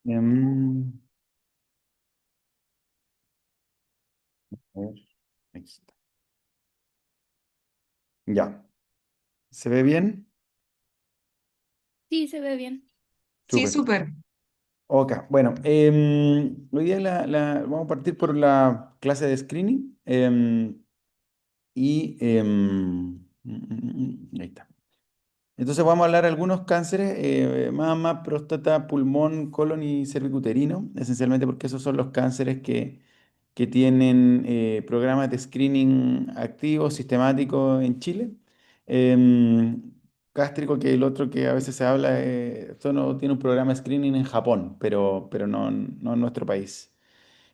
Em, a ver, aquí está. Ya. ¿Se ve bien? Sí, se ve bien. Sí, Súper. súper. Ok, bueno, hoy día vamos a partir por la clase de screening. Ahí está. Entonces vamos a hablar de algunos cánceres, mama, próstata, pulmón, colon y cervicuterino, esencialmente porque esos son los cánceres que tienen programas de screening activos, sistemáticos en Chile. Em, Gástrico, que el otro que a veces se habla, esto no tiene un programa de screening en Japón, pero no en nuestro país.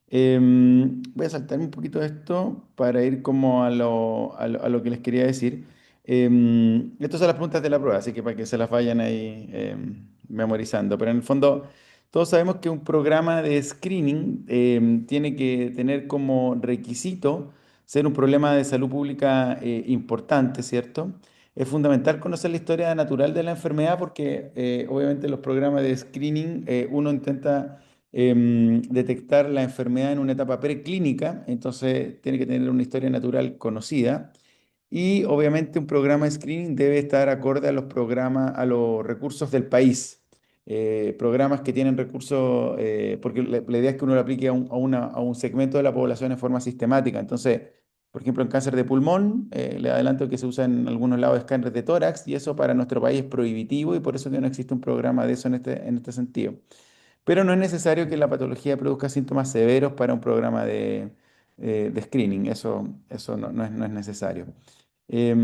Voy a saltar un poquito esto para ir como a lo que les quería decir. Estas son las preguntas de la prueba, así que para que se las vayan ahí memorizando. Pero en el fondo, todos sabemos que un programa de screening tiene que tener como requisito ser un problema de salud pública importante, ¿cierto? Es fundamental conocer la historia natural de la enfermedad porque obviamente los programas de screening uno intenta detectar la enfermedad en una etapa preclínica, entonces tiene que tener una historia natural conocida. Y obviamente un programa de screening debe estar acorde a los programas, a los recursos del país. Programas que tienen recursos, porque la idea es que uno lo aplique a un segmento de la población en forma sistemática. Entonces, por ejemplo, en cáncer de pulmón, le adelanto que se usa en algunos lados escáneres de tórax y eso para nuestro país es prohibitivo y por eso que no existe un programa de eso en este sentido. Pero no es necesario que la patología produzca síntomas severos para un programa de screening. Eso no es necesario. Esto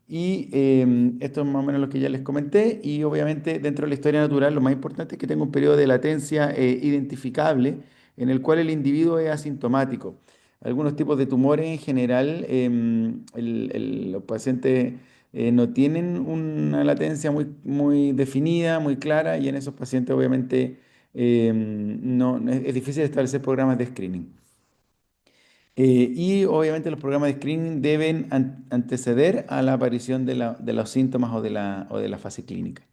es más o menos lo que ya les comenté. Y obviamente dentro de la historia natural lo más importante es que tenga un periodo de latencia identificable en el cual el individuo es asintomático. Algunos tipos de tumores en general, los pacientes no tienen una latencia muy definida, muy clara, y en esos pacientes obviamente no, es difícil establecer programas de screening. Y obviamente los programas de screening deben anteceder a la aparición de los síntomas o de la fase clínica.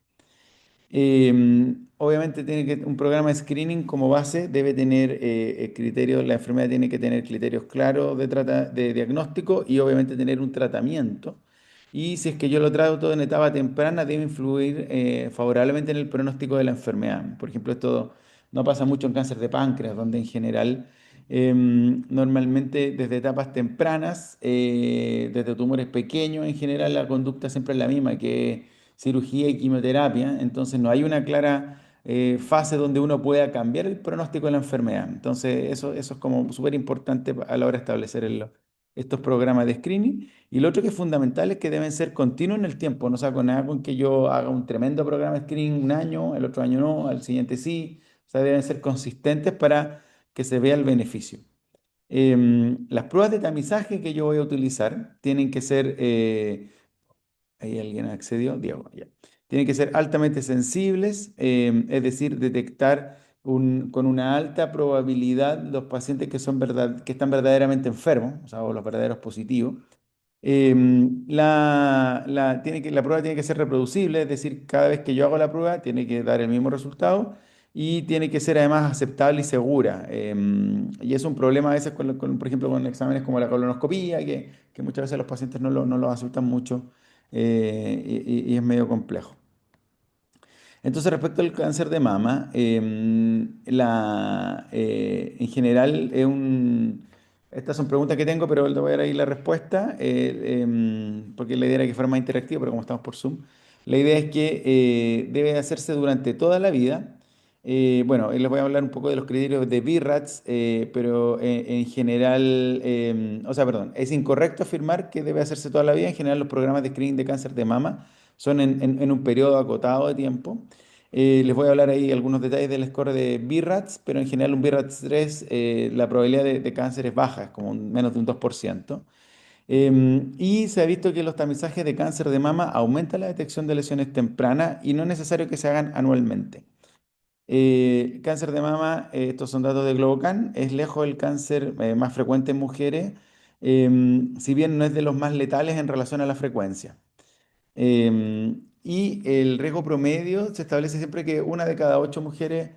Obviamente un programa de screening como base debe tener criterios, la enfermedad tiene que tener criterios claros de diagnóstico y obviamente tener un tratamiento. Y si es que yo lo trato en etapa temprana, debe influir favorablemente en el pronóstico de la enfermedad. Por ejemplo, esto no pasa mucho en cáncer de páncreas, donde en general normalmente desde etapas tempranas, desde tumores pequeños, en general la conducta siempre es la misma, que cirugía y quimioterapia, entonces no hay una clara fase donde uno pueda cambiar el pronóstico de la enfermedad. Entonces eso es como súper importante a la hora de establecer estos programas de screening. Y lo otro que es fundamental es que deben ser continuos en el tiempo, no saco nada con que yo haga un tremendo programa de screening un año, el otro año no, al siguiente sí, o sea, deben ser consistentes para que se vea el beneficio. Las pruebas de tamizaje que yo voy a utilizar tienen que ser ahí alguien accedió, Diego, ya. Tienen que ser altamente sensibles, es decir, detectar con una alta probabilidad los pacientes que están verdaderamente enfermos, o sea, o los verdaderos positivos. La prueba tiene que ser reproducible, es decir, cada vez que yo hago la prueba tiene que dar el mismo resultado y tiene que ser además aceptable y segura. Y es un problema a veces, por ejemplo, con exámenes como la colonoscopía, que muchas veces los pacientes no lo aceptan mucho y es medio complejo. Entonces, respecto al cáncer de mama, en general estas son preguntas que tengo, pero le voy a dar ahí la respuesta, porque la idea era que fuera más interactivo, pero como estamos por Zoom, la idea es que debe hacerse durante toda la vida. Bueno, les voy a hablar un poco de los criterios de BIRATS, pero en general, o sea, perdón, es incorrecto afirmar que debe hacerse toda la vida. En general, los programas de screening de cáncer de mama son en un periodo acotado de tiempo. Les voy a hablar ahí algunos detalles del score de BIRATS, pero en general un BIRATS 3, la probabilidad de cáncer es baja, es como menos de un 2%. Y se ha visto que los tamizajes de cáncer de mama aumentan la detección de lesiones tempranas y no es necesario que se hagan anualmente. Cáncer de mama, estos son datos de Globocan, es lejos el cáncer más frecuente en mujeres, si bien no es de los más letales en relación a la frecuencia. Y el riesgo promedio se establece siempre que una de cada 8 mujeres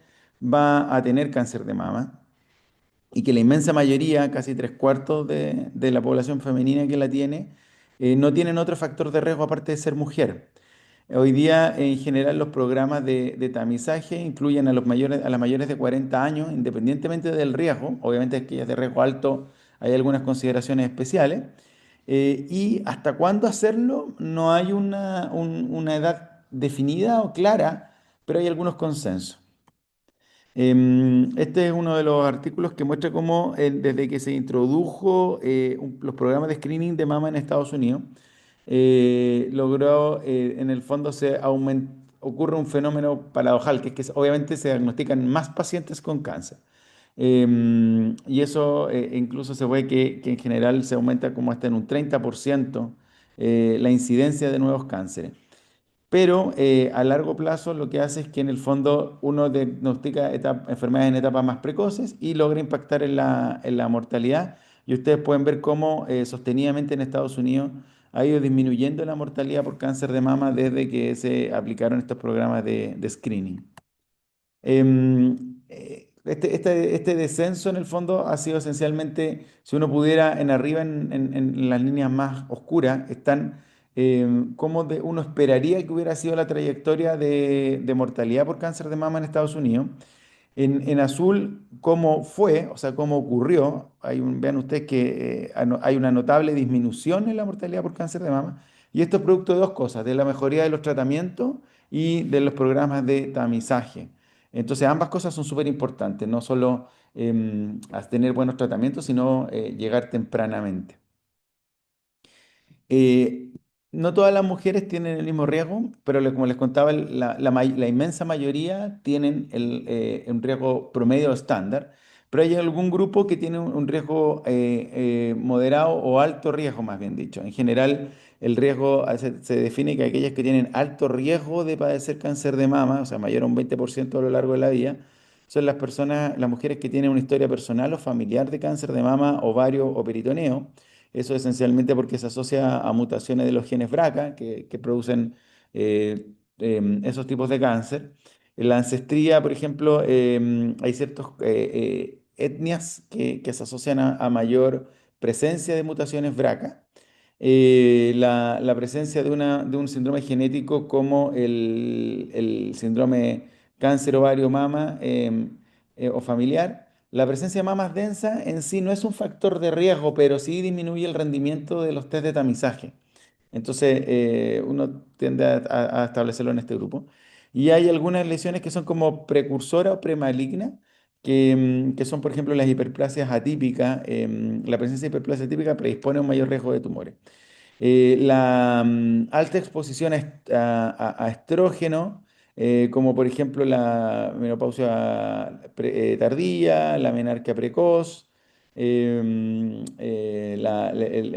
va a tener cáncer de mama y que la inmensa mayoría, casi tres cuartos de la población femenina que la tiene, no tienen otro factor de riesgo aparte de ser mujer. Hoy día, en general, los programas de tamizaje incluyen a los mayores, a las mayores de 40 años, independientemente del riesgo. Obviamente, aquellas de riesgo alto hay algunas consideraciones especiales. Y hasta cuándo hacerlo, no hay una edad definida o clara, pero hay algunos consensos. Este es uno de los artículos que muestra cómo desde que se introdujo los programas de screening de mama en Estados Unidos, logró, en el fondo ocurre un fenómeno paradojal, que es que obviamente se diagnostican más pacientes con cáncer. Y eso incluso se ve que en general se aumenta como hasta en un 30% la incidencia de nuevos cánceres. Pero a largo plazo lo que hace es que en el fondo uno diagnostica enfermedades en etapas más precoces y logra impactar en la mortalidad. Y ustedes pueden ver cómo sostenidamente en Estados Unidos ha ido disminuyendo la mortalidad por cáncer de mama desde que se aplicaron estos programas de screening. Este descenso en el fondo ha sido esencialmente, si uno pudiera en arriba en las líneas más oscuras, están cómo uno esperaría que hubiera sido la trayectoria de mortalidad por cáncer de mama en Estados Unidos. En azul, cómo fue, o sea, cómo ocurrió. Vean ustedes que hay una notable disminución en la mortalidad por cáncer de mama. Y esto es producto de dos cosas, de la mejoría de los tratamientos y de los programas de tamizaje. Entonces, ambas cosas son súper importantes, no solo tener buenos tratamientos, sino llegar tempranamente. Eh, no todas las mujeres tienen el mismo riesgo, pero como les contaba, la inmensa mayoría tienen un riesgo promedio estándar, pero hay algún grupo que tiene un riesgo moderado o alto riesgo, más bien dicho. En general, el riesgo se define que aquellas que tienen alto riesgo de padecer cáncer de mama, o sea, mayor a un 20% a lo largo de la vida, son las personas, las mujeres que tienen una historia personal o familiar de cáncer de mama, ovario o peritoneo. Eso esencialmente porque se asocia a mutaciones de los genes BRCA que producen esos tipos de cáncer. En la ancestría, por ejemplo, hay ciertas etnias que se asocian a mayor presencia de mutaciones BRCA. La presencia de un síndrome genético como el síndrome cáncer ovario mama o familiar. La presencia de mamas densa en sí no es un factor de riesgo, pero sí disminuye el rendimiento de los test de tamizaje. Entonces, uno tiende a establecerlo en este grupo. Y hay algunas lesiones que son como precursora o premaligna, que son, por ejemplo, las hiperplasias atípicas. La presencia de hiperplasia atípica predispone a un mayor riesgo de tumores. La alta exposición a estrógeno, como por ejemplo la menopausia tardía, la menarquia precoz, el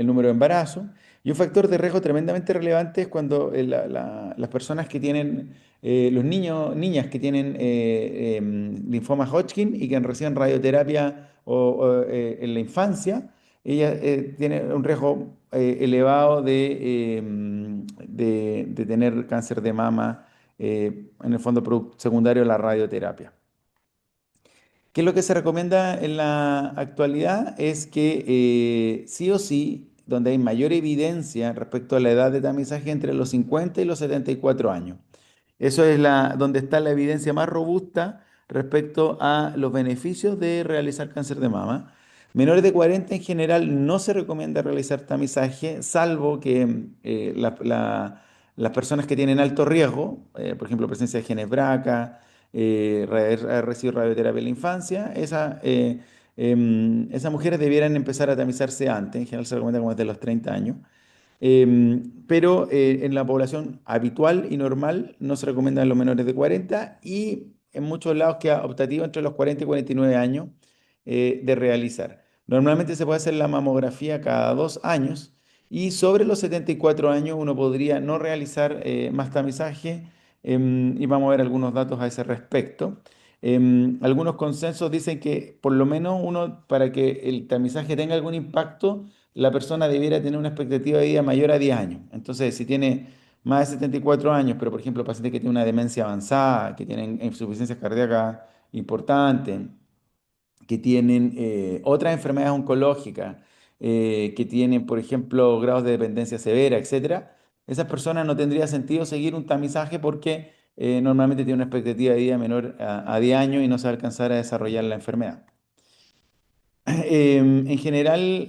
número de embarazo. Y un factor de riesgo tremendamente relevante es cuando las personas que tienen, los niños, niñas que tienen linfoma Hodgkin y que reciben radioterapia en la infancia ella tiene un riesgo elevado de tener cáncer de mama, en el fondo secundario de la radioterapia. ¿Qué es lo que se recomienda en la actualidad? Es que sí o sí, donde hay mayor evidencia respecto a la edad de tamizaje entre los 50 y los 74 años. Eso es donde está la evidencia más robusta respecto a los beneficios de realizar cáncer de mama. Menores de 40 en general no se recomienda realizar tamizaje, salvo que las personas que tienen alto riesgo, por ejemplo, presencia de genes BRCA, haber recibido radioterapia en la infancia, esas mujeres debieran empezar a tamizarse antes, en general se recomienda como desde los 30 años. Pero en la población habitual y normal no se recomienda en los menores de 40 y en muchos lados queda optativo entre los 40 y 49 años de realizar. Normalmente se puede hacer la mamografía cada 2 años y sobre los 74 años uno podría no realizar más tamizaje y vamos a ver algunos datos a ese respecto. Algunos consensos dicen que por lo menos uno, para que el tamizaje tenga algún impacto, la persona debiera tener una expectativa de vida mayor a 10 años. Entonces, si tiene más de 74 años, pero por ejemplo, pacientes que tienen una demencia avanzada, que tienen insuficiencia cardíaca importantes, que tienen otras enfermedades oncológicas, que tienen, por ejemplo, grados de dependencia severa, etcétera, esas personas no tendría sentido seguir un tamizaje porque normalmente tienen una expectativa de vida menor a 10 años y no se va a alcanzar a desarrollar la enfermedad. En general,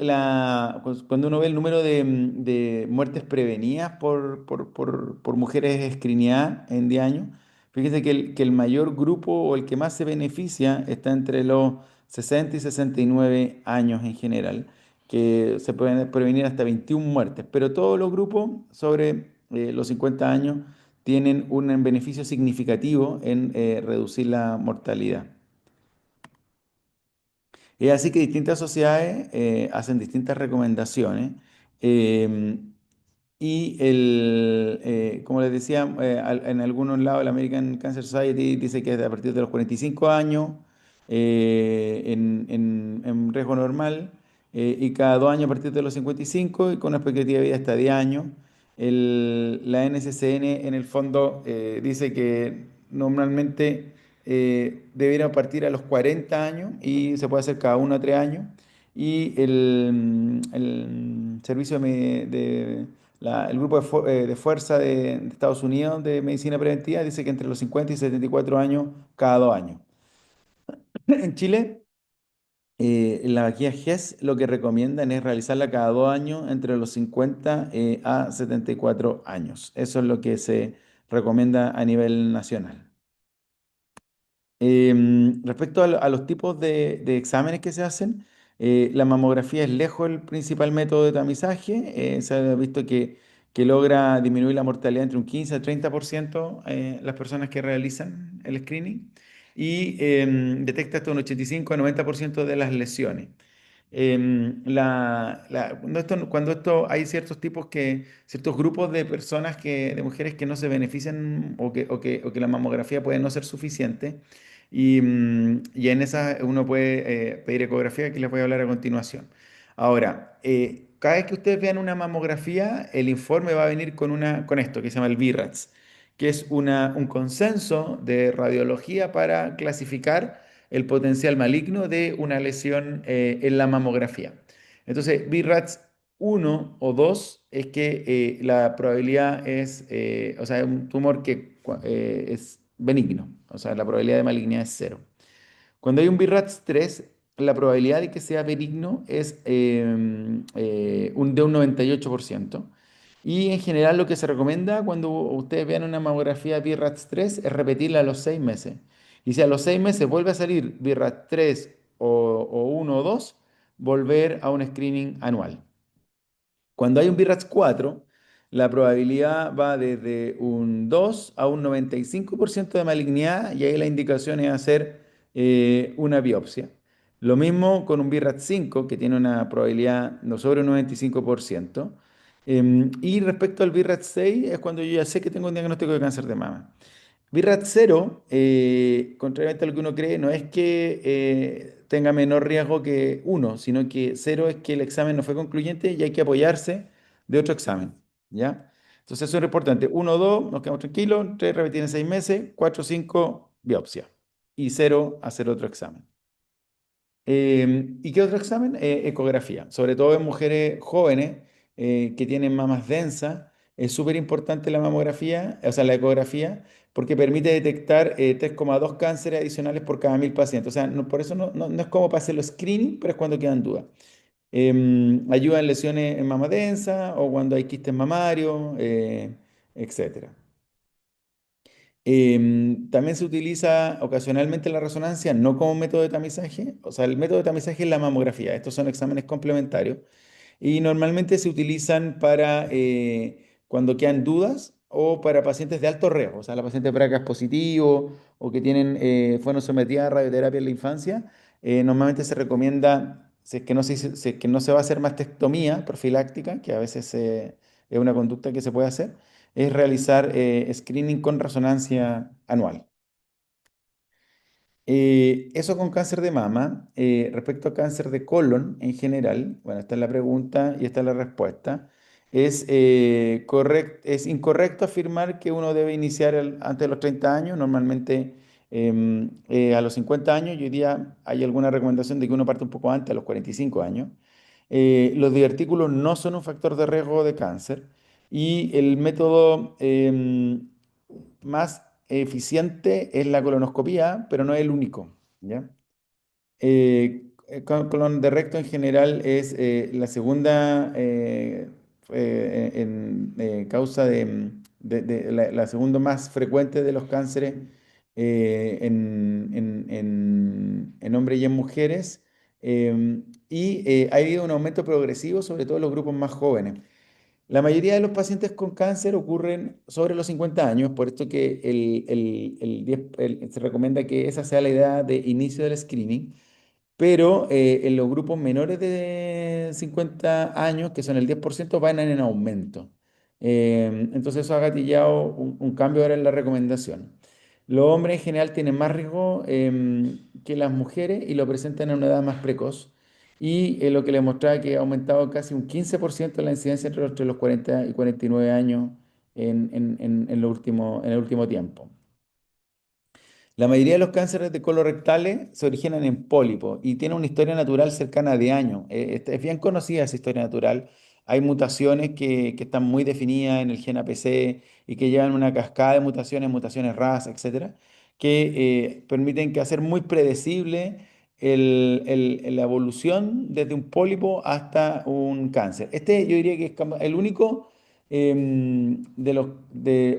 cuando uno ve el número de muertes prevenidas por mujeres escrineadas en 10 años, fíjese que el mayor grupo o el que más se beneficia está entre los 60 y 69 años en general, que se pueden prevenir hasta 21 muertes, pero todos los grupos sobre los 50 años tienen un beneficio significativo en reducir la mortalidad. Es así que distintas sociedades hacen distintas recomendaciones. eh, como les decía, en algunos lados la American Cancer Society dice que es a partir de los 45 años en riesgo normal, y cada 2 años a partir de los 55 y con una expectativa de vida hasta 10 años. La NCCN en el fondo dice que normalmente debería partir a los 40 años y se puede hacer cada 1 a 3 años. Y el servicio el grupo de fuerza de Estados Unidos de medicina preventiva dice que entre los 50 y 74 años, cada 2 años. En Chile, la vaquilla GES lo que recomiendan es realizarla cada 2 años entre los 50 a 74 años. Eso es lo que se recomienda a nivel nacional. Respecto a los tipos de exámenes que se hacen, la mamografía es lejos el principal método de tamizaje. Se ha visto que logra disminuir la mortalidad entre un 15 a 30% las personas que realizan el screening y detecta hasta un 85 a 90% de las lesiones. Cuando esto hay ciertos tipos ciertos grupos de personas de mujeres que no se benefician o que la mamografía puede no ser suficiente y en esa uno puede pedir ecografía, que les voy a hablar a continuación. Ahora, cada vez que ustedes vean una mamografía, el informe va a venir con esto que se llama el BIRATS, que es un consenso de radiología para clasificar el potencial maligno de una lesión en la mamografía. Entonces, BIRATS 1 o 2 es que la probabilidad o sea, es un tumor que es benigno, o sea, la probabilidad de malignidad es cero. Cuando hay un BIRATS 3, la probabilidad de que sea benigno es de un 98%. Y en general lo que se recomienda cuando ustedes vean una mamografía BIRATS 3 es repetirla a los 6 meses. Y si a los 6 meses vuelve a salir BIRATS 3 o 1 o 2, volver a un screening anual. Cuando hay un BIRATS 4, la probabilidad va desde un 2 a un 95% de malignidad y ahí la indicación es hacer una biopsia. Lo mismo con un BIRATS 5, que tiene una probabilidad no sobre un 95%. Y respecto al BIRATS 6 es cuando yo ya sé que tengo un diagnóstico de cáncer de mama. BIRAT 0, contrariamente a lo que uno cree, no es que tenga menor riesgo que 1, sino que 0 es que el examen no fue concluyente y hay que apoyarse de otro examen, ¿ya? Entonces eso es importante. 1, 2, nos quedamos tranquilos. 3, repetir en 6 meses. 4, 5, biopsia. Y 0, hacer otro examen. ¿Y qué otro examen? Ecografía, sobre todo en mujeres jóvenes que tienen mamas densas. Es súper importante la mamografía, o sea, la ecografía, porque permite detectar 3,2 cánceres adicionales por cada 1.000 pacientes. O sea, por eso no es como para hacerlo screening, pero es cuando quedan dudas. Ayuda en lesiones en mama densa o cuando hay quistes mamarios, etcétera. También se utiliza ocasionalmente la resonancia, no como método de tamizaje. O sea, el método de tamizaje es la mamografía. Estos son exámenes complementarios. Y normalmente se utilizan para cuando quedan dudas o para pacientes de alto riesgo. O sea, la paciente BRCA es positivo o que fueron sometidas a radioterapia en la infancia. Normalmente se recomienda, si es que no se va a hacer mastectomía profiláctica, que a veces es una conducta que se puede hacer, es realizar screening con resonancia anual. Eso con cáncer de mama. Respecto a cáncer de colon en general, bueno, esta es la pregunta y esta es la respuesta. Es incorrecto afirmar que uno debe iniciar antes de los 30 años. Normalmente A los 50 años, y hoy día hay alguna recomendación de que uno parte un poco antes, a los 45 años. Los divertículos no son un factor de riesgo de cáncer y el método más eficiente es la colonoscopía, pero no es el único, ¿ya? Colon de recto en general es la segunda causa la segunda más frecuente de los cánceres en hombres y en mujeres. Ha habido un aumento progresivo, sobre todo en los grupos más jóvenes. La mayoría de los pacientes con cáncer ocurren sobre los 50 años, por esto que se recomienda que esa sea la edad de inicio del screening, pero en los grupos menores de 50 años, que son el 10%, van en aumento. Entonces eso ha gatillado un cambio ahora en la recomendación. Los hombres en general tienen más riesgo que las mujeres y lo presentan en una edad más precoz. Y lo que le mostraba que ha aumentado casi un 15% la incidencia entre los 40 y 49 años en el último tiempo. La mayoría de los cánceres de colorectales se originan en pólipos y tienen una historia natural cercana de años. Es bien conocida esa historia natural. Hay mutaciones que están muy definidas en el gen APC y que llevan una cascada de mutaciones, mutaciones RAS, etcétera, que permiten que hacer muy predecible la evolución desde un pólipo hasta un cáncer. Este yo diría que es el único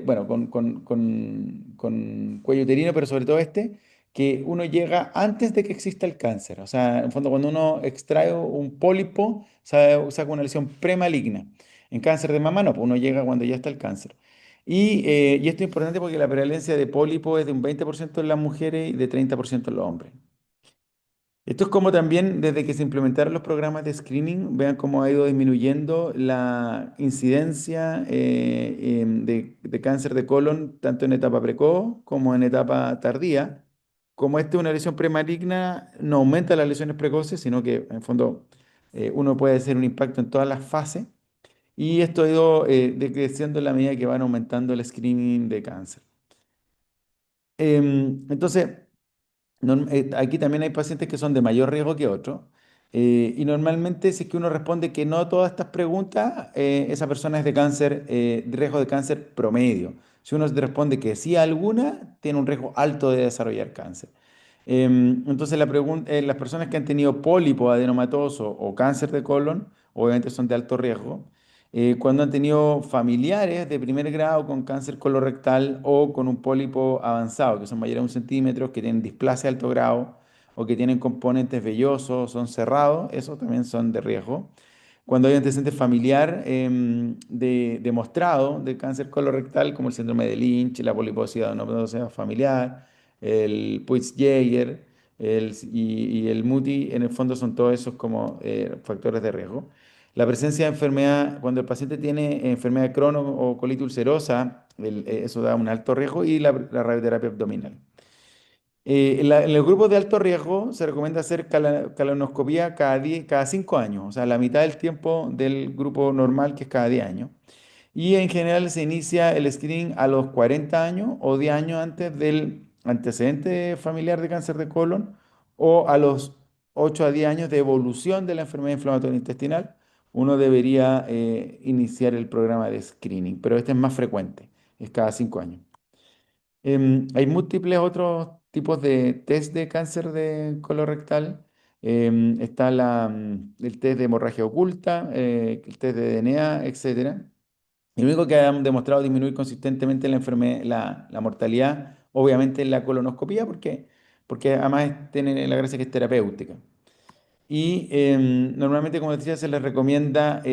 bueno, con cuello uterino, pero sobre todo este, que uno llega antes de que exista el cáncer. O sea, en el fondo, cuando uno extrae un pólipo, saca una lesión premaligna. En cáncer de mama, no, pues uno llega cuando ya está el cáncer. Y esto es importante porque la prevalencia de pólipo es de un 20% en las mujeres y de 30% en los hombres. Esto es como también desde que se implementaron los programas de screening, vean cómo ha ido disminuyendo la incidencia de cáncer de colon, tanto en etapa precoz como en etapa tardía. Como esta es una lesión premaligna, no aumenta las lesiones precoces, sino que en el fondo uno puede hacer un impacto en todas las fases. Y esto ha ido decreciendo en la medida que van aumentando el screening de cáncer. Entonces, aquí también hay pacientes que son de mayor riesgo que otros. Y normalmente, si es que uno responde que no a todas estas preguntas, esa persona es de cáncer, de riesgo de cáncer promedio. Si uno responde que sí a alguna, tiene un riesgo alto de desarrollar cáncer. Entonces, las personas que han tenido pólipo adenomatoso o cáncer de colon, obviamente son de alto riesgo. Cuando han tenido familiares de primer grado con cáncer colorectal o con un pólipo avanzado, que son mayores a 1 centímetro, que tienen displasia de alto grado o que tienen componentes vellosos, son cerrados, esos también son de riesgo. Cuando hay antecedente familiar demostrado de cáncer colorectal, como el síndrome de Lynch, la poliposidad adenomatosa familiar, el Peutz-Jeghers y el MUTI, en el fondo son todos esos como factores de riesgo. La presencia de enfermedad, cuando el paciente tiene enfermedad de Crohn o colitis ulcerosa, eso da un alto riesgo y la radioterapia abdominal. En los grupos de alto riesgo se recomienda hacer colonoscopia cada 5 años, o sea, la mitad del tiempo del grupo normal, que es cada 10 años. Y en general se inicia el screening a los 40 años o 10 años antes del antecedente familiar de cáncer de colon o a los 8 a 10 años de evolución de la enfermedad inflamatoria intestinal. Uno debería iniciar el programa de screening, pero este es más frecuente, es cada 5 años. Hay múltiples otros tipos de test de cáncer de colorectal. Está el test de hemorragia oculta, el test de DNA, etcétera. El único que ha demostrado disminuir consistentemente la enfermedad, la mortalidad, obviamente, es la colonoscopia, porque además tiene la gracia que es terapéutica. Y normalmente, como decía, se les recomienda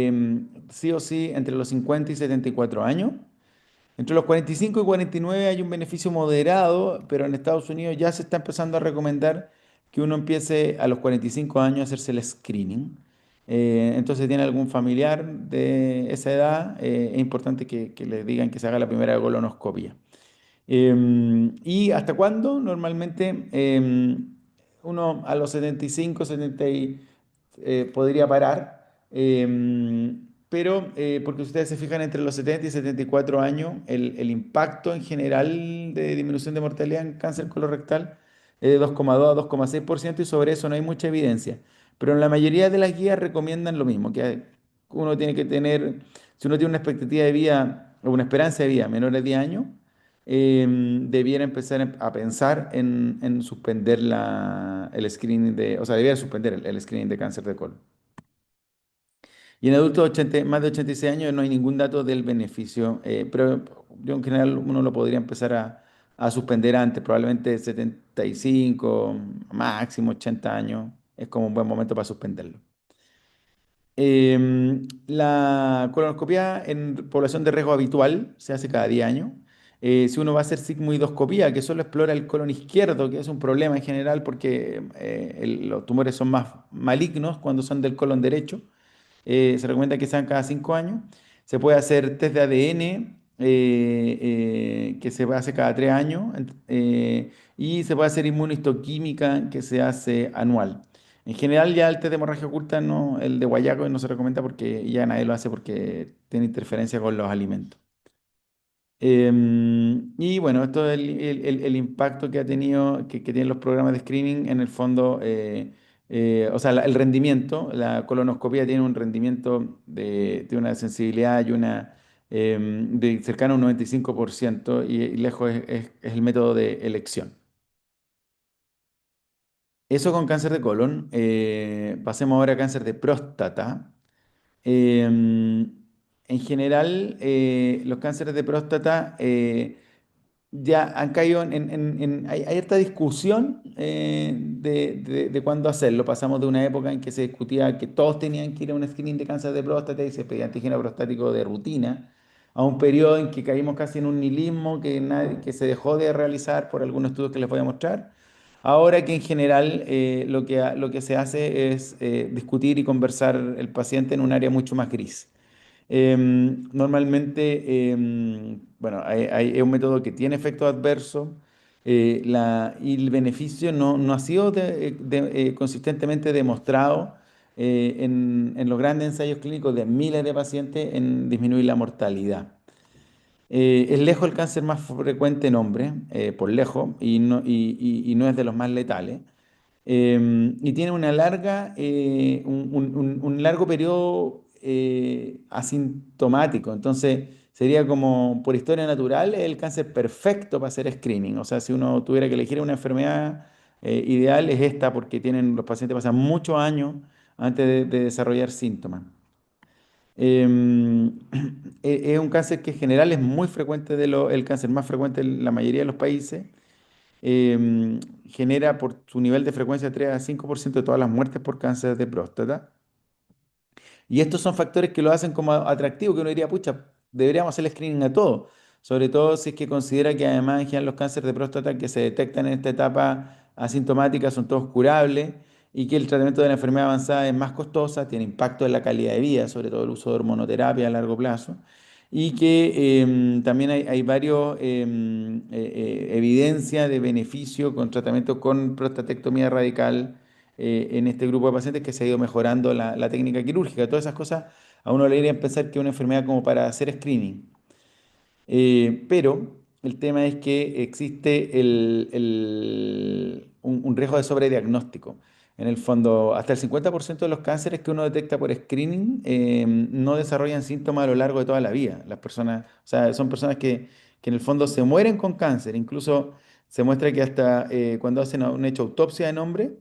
sí o sí entre los 50 y 74 años. Entre los 45 y 49 hay un beneficio moderado, pero en Estados Unidos ya se está empezando a recomendar que uno empiece a los 45 años a hacerse el screening. Entonces, tiene algún familiar de esa edad, es importante que le digan que se haga la primera colonoscopia. ¿Y hasta cuándo? Normalmente uno a los 75, 70 podría parar. pero porque si ustedes se fijan entre los 70 y 74 años, el impacto en general de disminución de mortalidad en cáncer colorectal es de 2,2 a 2,6% y sobre eso no hay mucha evidencia. Pero en la mayoría de las guías recomiendan lo mismo, que uno tiene que tener, si uno tiene una expectativa de vida o una esperanza de vida menor de 10 años, debiera empezar a pensar en suspender el screening de, o sea, debiera suspender el screening de cáncer de colon. Y en adultos 80 más de 86 años no hay ningún dato del beneficio, pero yo en general uno lo podría empezar a suspender antes, probablemente 75, máximo 80 años, es como un buen momento para suspenderlo. La colonoscopia en población de riesgo habitual se hace cada 10 años. Si uno va a hacer sigmoidoscopía, que solo explora el colon izquierdo, que es un problema en general porque los tumores son más malignos cuando son del colon derecho, se recomienda que sean cada 5 años. Se puede hacer test de ADN, que se hace cada 3 años, y se puede hacer inmunohistoquímica, que se hace anual. En general, ya el test de hemorragia oculta, no, el de guayaco no se recomienda porque ya nadie lo hace porque tiene interferencia con los alimentos. Y bueno, esto es el impacto que ha tenido, que tienen los programas de screening en el fondo, o sea, el rendimiento, la colonoscopia tiene un rendimiento de una sensibilidad y una de cercano a un 95% y lejos es el método de elección. Eso con cáncer de colon. Pasemos ahora a cáncer de próstata. En general, los cánceres de próstata ya han caído hay harta discusión de cuándo hacerlo. Pasamos de una época en que se discutía que todos tenían que ir a un screening de cáncer de próstata y se pedía antígeno prostático de rutina, a un periodo en que caímos casi en un nihilismo que se dejó de realizar por algunos estudios que les voy a mostrar. Ahora que en general lo que se hace es discutir y conversar el paciente en un área mucho más gris. Normalmente, bueno, es un método que tiene efectos adversos y el beneficio no ha sido consistentemente demostrado en los grandes ensayos clínicos de miles de pacientes en disminuir la mortalidad. Es lejos el cáncer más frecuente en hombres, por lejos, y no es de los más letales. Y tiene una larga, un largo periodo asintomático. Entonces, sería como por historia natural el cáncer perfecto para hacer screening. O sea, si uno tuviera que elegir una enfermedad ideal, es esta, porque los pacientes pasan muchos años antes de desarrollar síntomas. Em, es un cáncer que en general es muy frecuente, el cáncer más frecuente en la mayoría de los países. Genera por su nivel de frecuencia 3 a 5% de todas las muertes por cáncer de próstata. Y estos son factores que lo hacen como atractivo, que uno diría, pucha, deberíamos hacer el screening a todo. Sobre todo si es que considera que además en general los cánceres de próstata que se detectan en esta etapa asintomática son todos curables y que el tratamiento de la enfermedad avanzada es más costosa, tiene impacto en la calidad de vida, sobre todo el uso de hormonoterapia a largo plazo. Y que también hay varios evidencia de beneficio con tratamiento con prostatectomía radical en este grupo de pacientes que se ha ido mejorando la técnica quirúrgica. Todas esas cosas a uno le iría a pensar que es una enfermedad como para hacer screening. Pero el tema es que existe un riesgo de sobrediagnóstico. En el fondo, hasta el 50% de los cánceres que uno detecta por screening no desarrollan síntomas a lo largo de toda la vida. Las personas, o sea, son personas que en el fondo se mueren con cáncer. Incluso se muestra que hasta cuando hacen un hecho autopsia en hombre,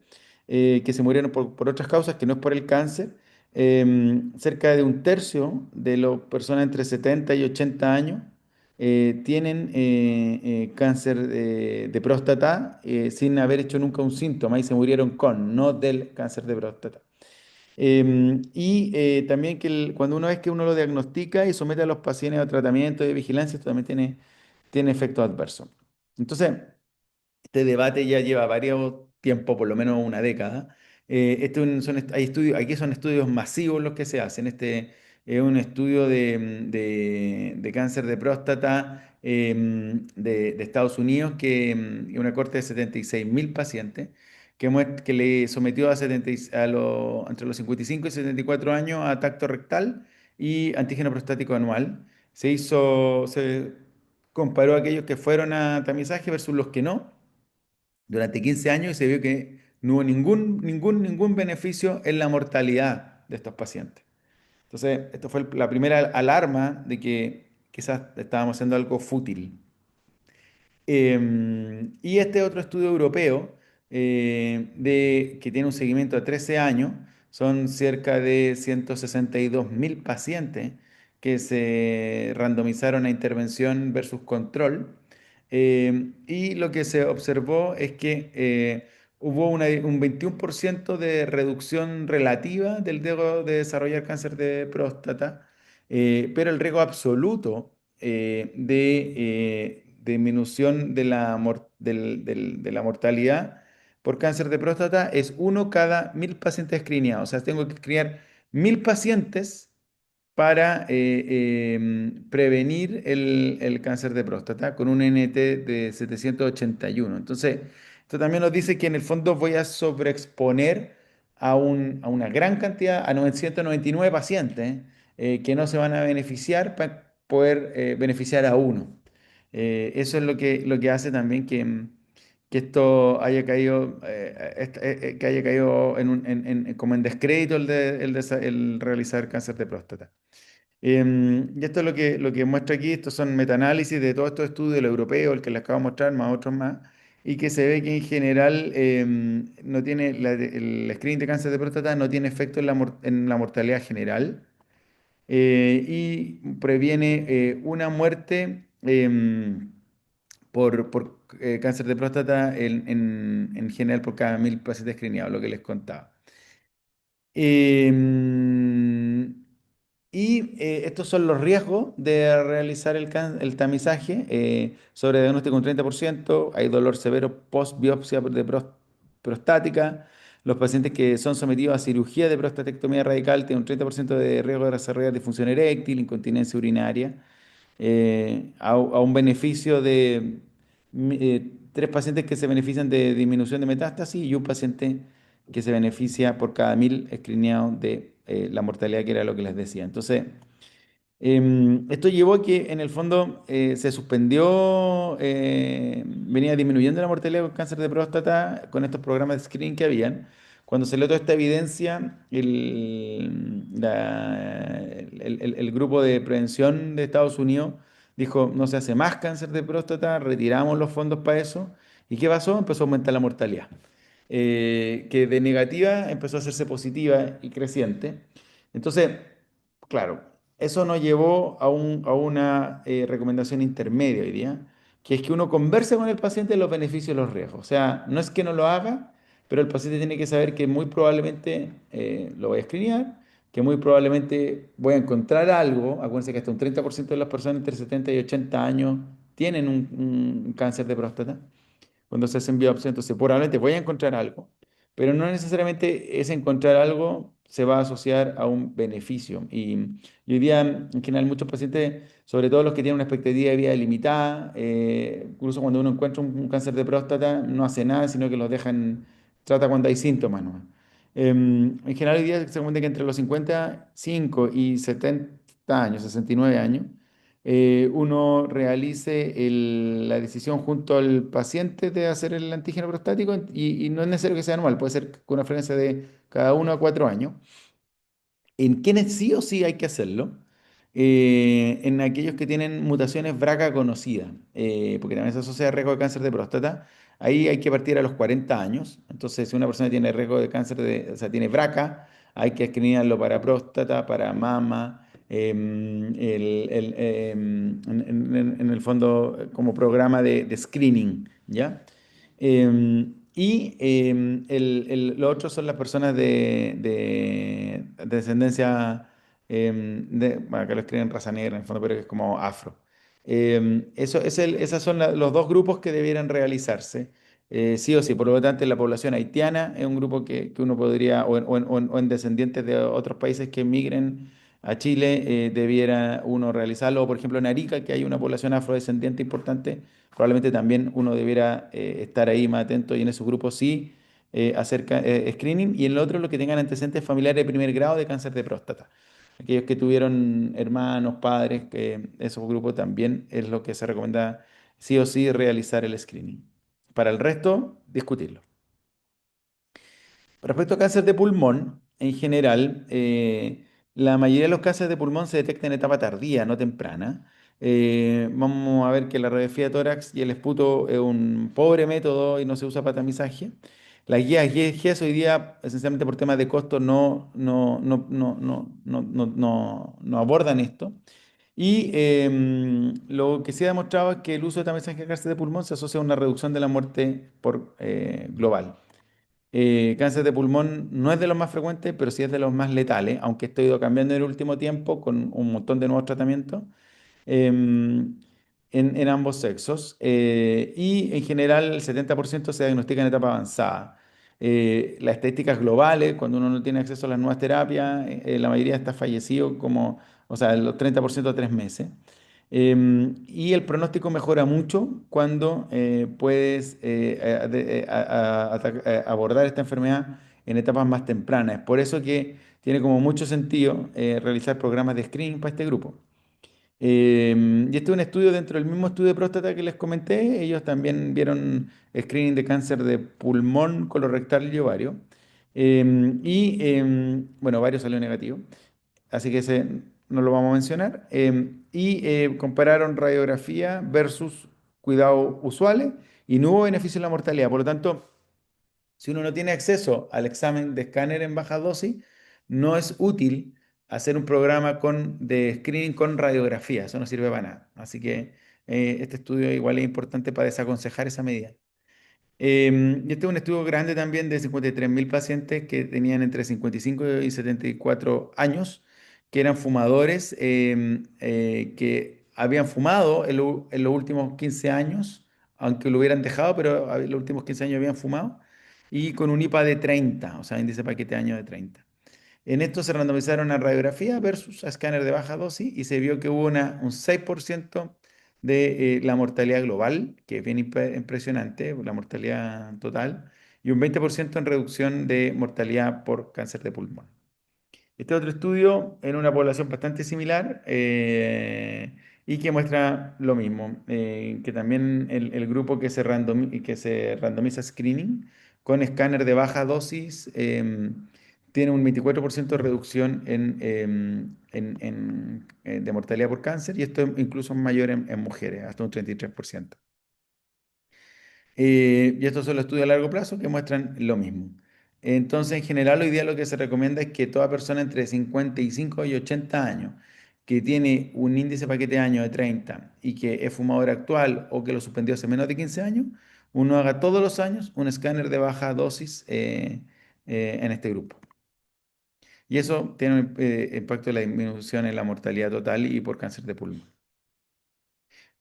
que se murieron por otras causas, que no es por el cáncer, cerca de un tercio de las personas entre 70 y 80 años tienen cáncer de próstata sin haber hecho nunca un síntoma y se murieron con, no del cáncer de próstata. También que cuando uno es que uno lo diagnostica y somete a los pacientes a tratamiento de vigilancia, esto también tiene efectos adversos. Entonces, este debate ya lleva varios tiempo, por lo menos una década. Hay estudios, aquí son estudios masivos los que se hacen. Este es un estudio de cáncer de próstata de Estados Unidos, una corte de 76.000 pacientes, que le sometió entre los 55 y 74 años a tacto rectal y antígeno prostático anual. Se comparó a aquellos que fueron a tamizaje versus los que no durante 15 años y se vio que no hubo ningún beneficio en la mortalidad de estos pacientes. Entonces, esto fue la primera alarma de que quizás estábamos haciendo algo fútil. Y este otro estudio europeo, que tiene un seguimiento de 13 años, son cerca de 162.000 pacientes que se randomizaron a intervención versus control. Y lo que se observó es que hubo un 21% de reducción relativa del riesgo de desarrollar cáncer de próstata, pero el riesgo absoluto de disminución de de la mortalidad por cáncer de próstata es uno cada 1.000 pacientes escreenados. O sea, tengo que escreenar 1.000 pacientes para prevenir el cáncer de próstata con un NT de 781. Entonces, esto también nos dice que en el fondo voy a sobreexponer a una gran cantidad, a 999 pacientes, que no se van a beneficiar para poder beneficiar a uno. Eso es lo que hace también que esto haya caído, que haya caído como en descrédito el realizar cáncer de próstata. Y esto es lo que muestra aquí. Estos son metaanálisis de todos estos estudios, el europeo, el que les acabo de mostrar, más otros más, y que se ve que en general no tiene, el screening de cáncer de próstata no tiene efecto en la mortalidad general, y previene una muerte por cáncer de próstata en general por cada 1.000 pacientes screenados, lo que les contaba. Em, Estos son los riesgos de realizar el tamizaje. Sobrediagnóstico un 30%, hay dolor severo post-biopsia prostática. Los pacientes que son sometidos a cirugía de prostatectomía radical tienen un 30% de riesgo de desarrollar disfunción eréctil, incontinencia urinaria, a un beneficio de tres pacientes que se benefician de disminución de metástasis y un paciente que se beneficia por cada 1.000 escreeneados de la mortalidad, que era lo que les decía. Entonces, esto llevó a que en el fondo se suspendió, venía disminuyendo la mortalidad con cáncer de próstata con estos programas de screening que habían. Cuando salió toda esta evidencia, el grupo de prevención de Estados Unidos dijo, no se hace más cáncer de próstata, retiramos los fondos para eso. ¿Y qué pasó? Empezó a aumentar la mortalidad, que de negativa empezó a hacerse positiva y creciente. Entonces, claro, eso nos llevó a una recomendación intermedia hoy día, que es que uno converse con el paciente de los beneficios y los riesgos. O sea, no es que no lo haga, pero el paciente tiene que saber que muy probablemente lo voy a escrinear, que muy probablemente voy a encontrar algo. Acuérdense que hasta un 30% de las personas entre 70 y 80 años tienen un cáncer de próstata cuando se hacen biopsias, entonces probablemente voy a encontrar algo, pero no necesariamente ese encontrar algo se va a asociar a un beneficio. Y hoy día, en general, muchos pacientes, sobre todo los que tienen una expectativa de vida limitada, incluso cuando uno encuentra un cáncer de próstata, no hace nada, sino que los dejan, trata cuando hay síntomas, ¿no? En general, hoy día se cuenta que entre los 55 y 70 años, 69 años, uno realice la decisión junto al paciente de hacer el antígeno prostático y no es necesario que sea anual, puede ser con una frecuencia de cada 1 a 4 años. En quienes sí o sí hay que hacerlo, en aquellos que tienen mutaciones BRCA conocidas, porque también se asocia a riesgo de cáncer de próstata, ahí hay que partir a los 40 años. Entonces, si una persona tiene riesgo de cáncer o sea, tiene BRCA, hay que escreenarlo para próstata, para mama, en el fondo como programa de screening, ¿ya? Lo otro son las personas de descendencia, bueno, acá lo escriben raza negra en el fondo, pero que es como afro. Esos son los dos grupos que debieran realizarse, sí o sí. Por lo tanto, la población haitiana es un grupo que uno podría, o en descendientes de otros países que emigren a Chile, debiera uno realizarlo. O, por ejemplo, en Arica, que hay una población afrodescendiente importante, probablemente también uno debiera estar ahí más atento y en esos grupos sí hacer screening. Y en el otro, los que tengan antecedentes familiares de primer grado de cáncer de próstata. Aquellos que tuvieron hermanos, padres, que esos grupos también es lo que se recomienda sí o sí realizar el screening. Para el resto, discutirlo. Respecto a cáncer de pulmón, en general, la mayoría de los cánceres de pulmón se detectan en etapa tardía, no temprana. Vamos a ver que la radiografía de tórax y el esputo es un pobre método y no se usa para tamizaje. Las guías GES hoy día, esencialmente por temas de costo, no abordan esto. Y lo que sí ha demostrado es que el uso de tamizaje de cáncer de pulmón se asocia a una reducción de la muerte por global. Cáncer de pulmón no es de los más frecuentes, pero sí es de los más letales, aunque esto ha ido cambiando en el último tiempo con un montón de nuevos tratamientos en ambos sexos. Y en general el 70% se diagnostica en etapa avanzada. Las estadísticas globales, cuando uno no tiene acceso a las nuevas terapias, la mayoría está fallecido como, o sea, los 30% a 3 meses. Y el pronóstico mejora mucho cuando puedes abordar esta enfermedad en etapas más tempranas. Es por eso que tiene como mucho sentido realizar programas de screening para este grupo. Y este es un estudio dentro del mismo estudio de próstata que les comenté. Ellos también vieron screening de cáncer de pulmón, colorectal y ovario. Bueno, ovario salió negativo, así que ese no lo vamos a mencionar. Compararon radiografía versus cuidados usuales y no hubo beneficio en la mortalidad. Por lo tanto, si uno no tiene acceso al examen de escáner en baja dosis, no es útil hacer un programa de screening con radiografía. Eso no sirve para nada. Así que este estudio igual es importante para desaconsejar esa medida. Y este es un estudio grande también de 53.000 pacientes que tenían entre 55 y 74 años, que eran fumadores, que habían fumado en los últimos 15 años, aunque lo hubieran dejado, pero en los últimos 15 años habían fumado, y con un IPA de 30, o sea, índice paquete de año de 30. En esto se randomizaron a radiografía versus a escáner de baja dosis y se vio que hubo un 6% de la mortalidad global, que es bien impresionante, la mortalidad total, y un 20% en reducción de mortalidad por cáncer de pulmón. Este otro estudio en una población bastante similar y que muestra lo mismo, que también el grupo que se randomiza screening con escáner de baja dosis tiene un 24% de reducción de mortalidad por cáncer y esto es incluso mayor en mujeres, hasta un 33%. Y estos son los estudios a largo plazo que muestran lo mismo. Entonces, en general, hoy día lo que se recomienda es que toda persona entre 55 y 80 años que tiene un índice paquete de años de 30 y que es fumador actual o que lo suspendió hace menos de 15 años, uno haga todos los años un escáner de baja dosis en este grupo. Y eso tiene un impacto en la disminución en la mortalidad total y por cáncer de pulmón.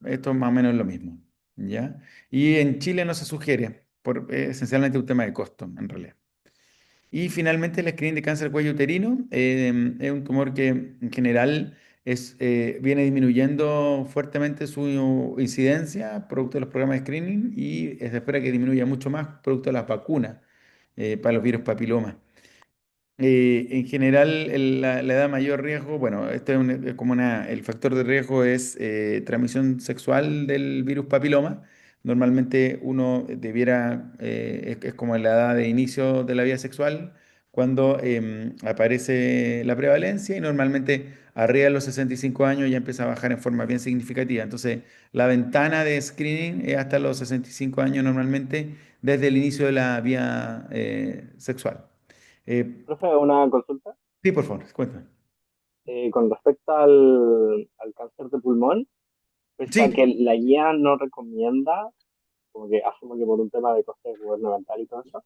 Esto es más o menos lo mismo, ¿ya? Y en Chile no se sugiere, por esencialmente un tema de costo, en realidad. Y finalmente el screening de cáncer de cuello uterino es un tumor que en general viene disminuyendo fuertemente su incidencia producto de los programas de screening y se espera que disminuya mucho más producto de las vacunas para los virus papiloma. En general, la edad mayor riesgo, bueno, esto es como el factor de riesgo es transmisión sexual del virus papiloma. Normalmente uno debiera, es como la edad de inicio de la vida sexual, cuando aparece la prevalencia y normalmente arriba de los 65 años ya empieza a bajar en forma bien significativa. Entonces, la ventana de screening es hasta los 65 años normalmente desde el inicio de la vida sexual. Eh, Profe, una consulta. Sí, por favor, cuéntame. Con respecto al cáncer de pulmón, pese a que Sí, la guía no recomienda, como que asumo que por un tema de coste gubernamental y todo eso,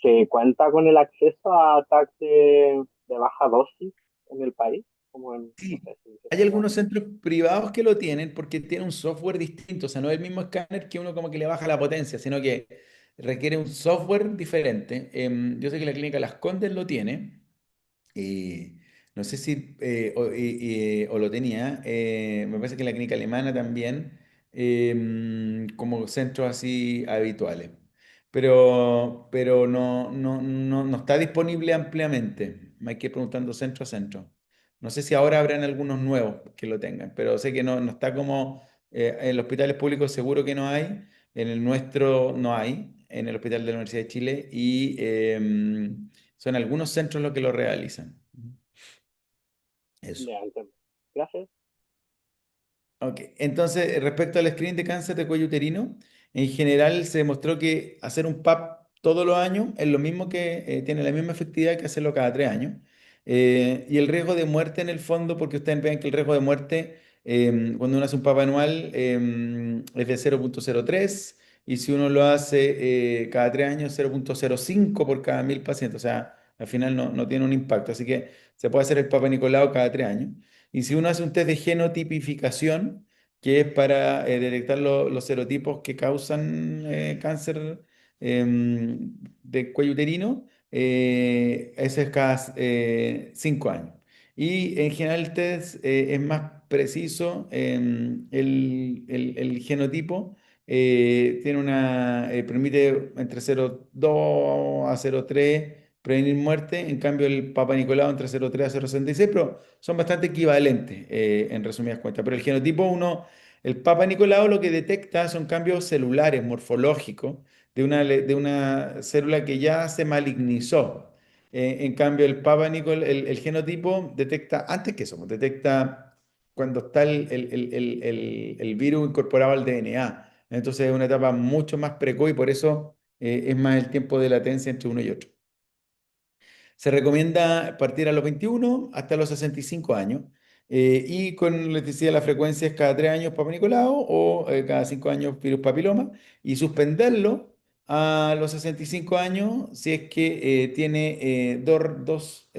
¿se cuenta con el acceso a TAC de baja dosis en el país? Como en, no sí. sé, si Hay dijésemos algunos en... centros privados que lo tienen porque tiene un software distinto. O sea, no es el mismo escáner que uno como que le baja la potencia, sino que requiere un software diferente. Yo sé que la clínica Las Condes lo tiene. No sé si o lo tenía. Me parece que la clínica alemana también, como centros así habituales. Pero no está disponible ampliamente. Hay que ir preguntando centro a centro. No sé si ahora habrán algunos nuevos que lo tengan, pero sé que no está como en los hospitales públicos seguro que no hay, en el nuestro no hay, en el Hospital de la Universidad de Chile, y son algunos centros los que lo realizan. Eso. Ya entiendo. Gracias. Ok, entonces respecto al screening de cáncer de cuello uterino, en general se demostró que hacer un PAP todos los años es lo mismo que tiene la misma efectividad que hacerlo cada 3 años. Y el riesgo de muerte en el fondo, porque ustedes ven que el riesgo de muerte cuando uno hace un PAP anual es de 0,03 y si uno lo hace cada 3 años 0,05 por cada 1.000 pacientes, o sea, al final no tiene un impacto, así que se puede hacer el Papa Nicolau cada 3 años. Y si uno hace un test de genotipificación, que es para detectar los serotipos que causan cáncer de cuello uterino, ese es cada 5 años. Y en general el test es más preciso, el genotipo permite entre 0,2 a 0,3 prevenir muerte, en cambio el Papa Nicolau entre 0,3 a 0,66, pero son bastante equivalentes en resumidas cuentas. Pero el genotipo uno, el Papa Nicolau lo que detecta son cambios celulares, morfológicos, de una célula que ya se malignizó. En cambio, el genotipo detecta, antes que eso, pues, detecta cuando está el virus incorporado al DNA. Entonces es una etapa mucho más precoz y por eso es más el tiempo de latencia entre uno y otro. Se recomienda partir a los 21 hasta los 65 años. Y con, les decía, la frecuencia es cada 3 años Papa Nicolau o cada 5 años virus papiloma. Y suspenderlo a los 65 años si es que tiene dos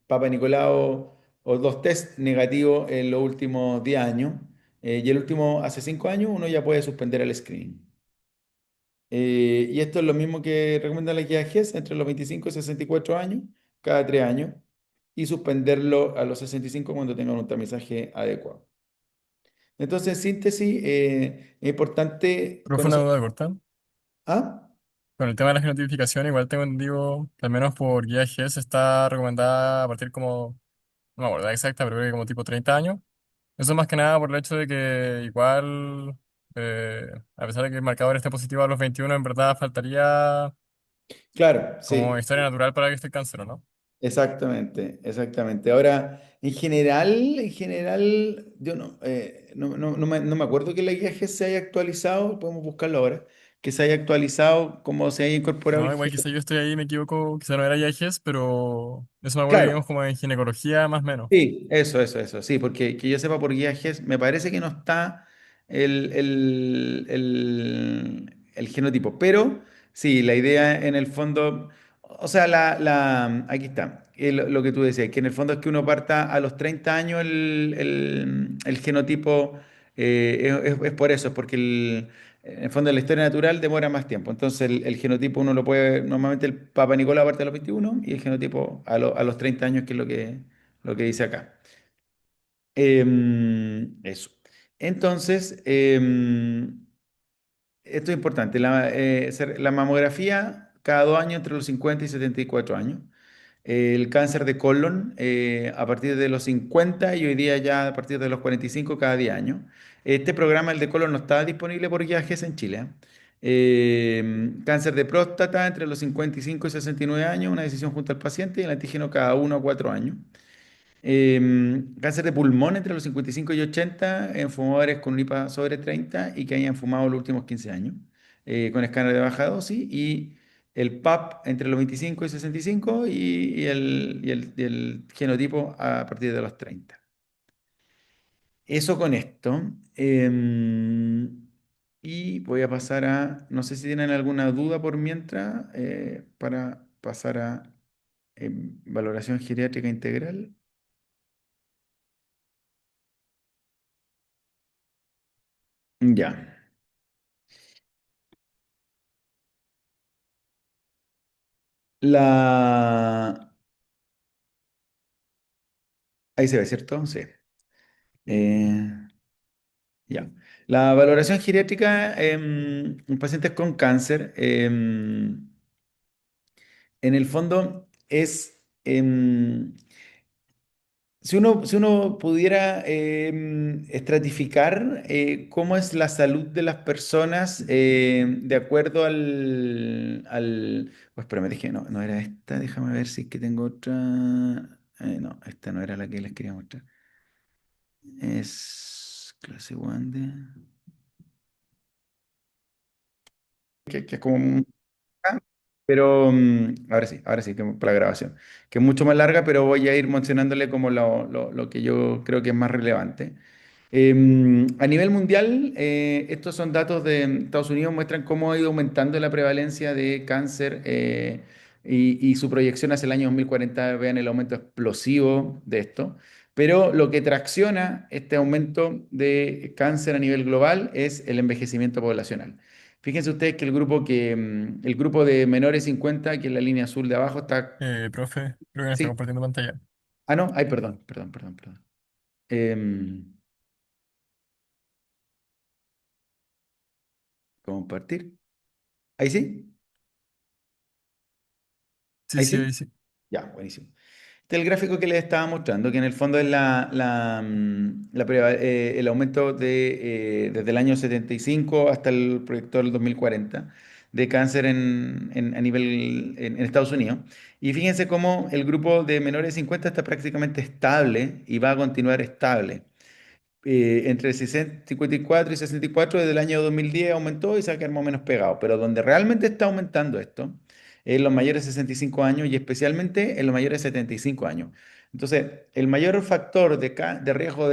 Papa Nicolau o dos test negativos en los últimos 10 años. Y el último hace 5 años uno ya puede suspender el screening. Y esto es lo mismo que recomienda la guía GES entre los 25 y 64 años, cada 3 años, y suspenderlo a los 65 cuando tengan un tamizaje adecuado. Entonces, en síntesis, es importante Pero fue una conocer. duda corta. ¿Ah? Con el tema de la genotificación, igual tengo entendido, que al menos por guía GS está recomendada a partir como, no me acuerdo la exacta, pero creo que como tipo 30 años. Eso más que nada por el hecho de que igual, a pesar de que el marcador esté positivo a los 21, en verdad faltaría Claro, como sí. historia natural para que esté el cáncer, ¿o no? Exactamente, exactamente. Ahora, en general, yo no me acuerdo que la guía GES se haya actualizado, podemos buscarlo ahora, que se haya actualizado, como se haya incorporado No, el igual gen. quizá yo estoy ahí, me equivoco, quizá no era IAGES, pero eso me acuerdo que Claro, vimos como en ginecología más o menos. sí, eso, sí, porque que yo sepa por guía GES, me parece que no está el genotipo, pero sí, la idea en el fondo, o sea, aquí está, lo que tú decías, que en el fondo es que uno parta a los 30 años el genotipo, es por eso, es porque en el fondo la historia natural demora más tiempo, entonces el genotipo uno lo puede, normalmente el Papa Nicolau parte a los 21 y el genotipo a los 30 años, que es lo que dice acá. Eso. Entonces, esto es importante. La mamografía cada 2 años entre los 50 y 74 años. El cáncer de colon a partir de los 50 y hoy día ya a partir de los 45 cada 10 años. Este programa, el de colon, no está disponible por viajes en Chile. Cáncer de próstata entre los 55 y 69 años, una decisión junto al paciente y el antígeno cada 1 a 4 años. Cáncer de pulmón entre los 55 y 80 en fumadores con un IPA sobre 30 y que hayan fumado los últimos 15 años, con escáner de baja dosis. Y el PAP entre los 25 y 65 y el genotipo a partir de los 30. Eso con esto. Y voy a pasar no sé si tienen alguna duda por mientras, para pasar a valoración geriátrica integral. Ya. La... Ahí se ve, ¿cierto? Sí. Eh, ya. La valoración geriátrica en pacientes con cáncer, en el fondo es, Si uno pudiera estratificar cómo es la salud de las personas de acuerdo pues espérame, dije, no, no era esta, déjame ver si es que tengo otra. No, esta no era la que les quería mostrar. Es clase 1 que es como pero ahora sí, para la grabación, que es mucho más larga, pero voy a ir mencionándole como lo que yo creo que es más relevante. A nivel mundial, estos son datos de Estados Unidos, muestran cómo ha ido aumentando la prevalencia de cáncer y su proyección hacia el año 2040, vean el aumento explosivo de esto. Pero lo que tracciona este aumento de cáncer a nivel global es el envejecimiento poblacional. Fíjense ustedes que el grupo de menores 50, que es la línea azul de abajo, está. Profe, creo que no está Sí. compartiendo pantalla. Ah, no. Ay, perdón, perdón, perdón, perdón. Em, compartir. Ahí sí. Sí, Ahí sí, sí. ahí sí. Ya, buenísimo. Este es el gráfico que les estaba mostrando, que en el fondo es el aumento desde el año 75 hasta el proyector del 2040 de cáncer a nivel en Estados Unidos. Y fíjense cómo el grupo de menores de 50 está prácticamente estable y va a continuar estable entre 54 y 64 desde el año 2010 aumentó y se va a quedar más o menos pegado. Pero donde realmente está aumentando esto es en los mayores de 65 años y especialmente en los mayores de 75 años. Entonces, el mayor factor de riesgo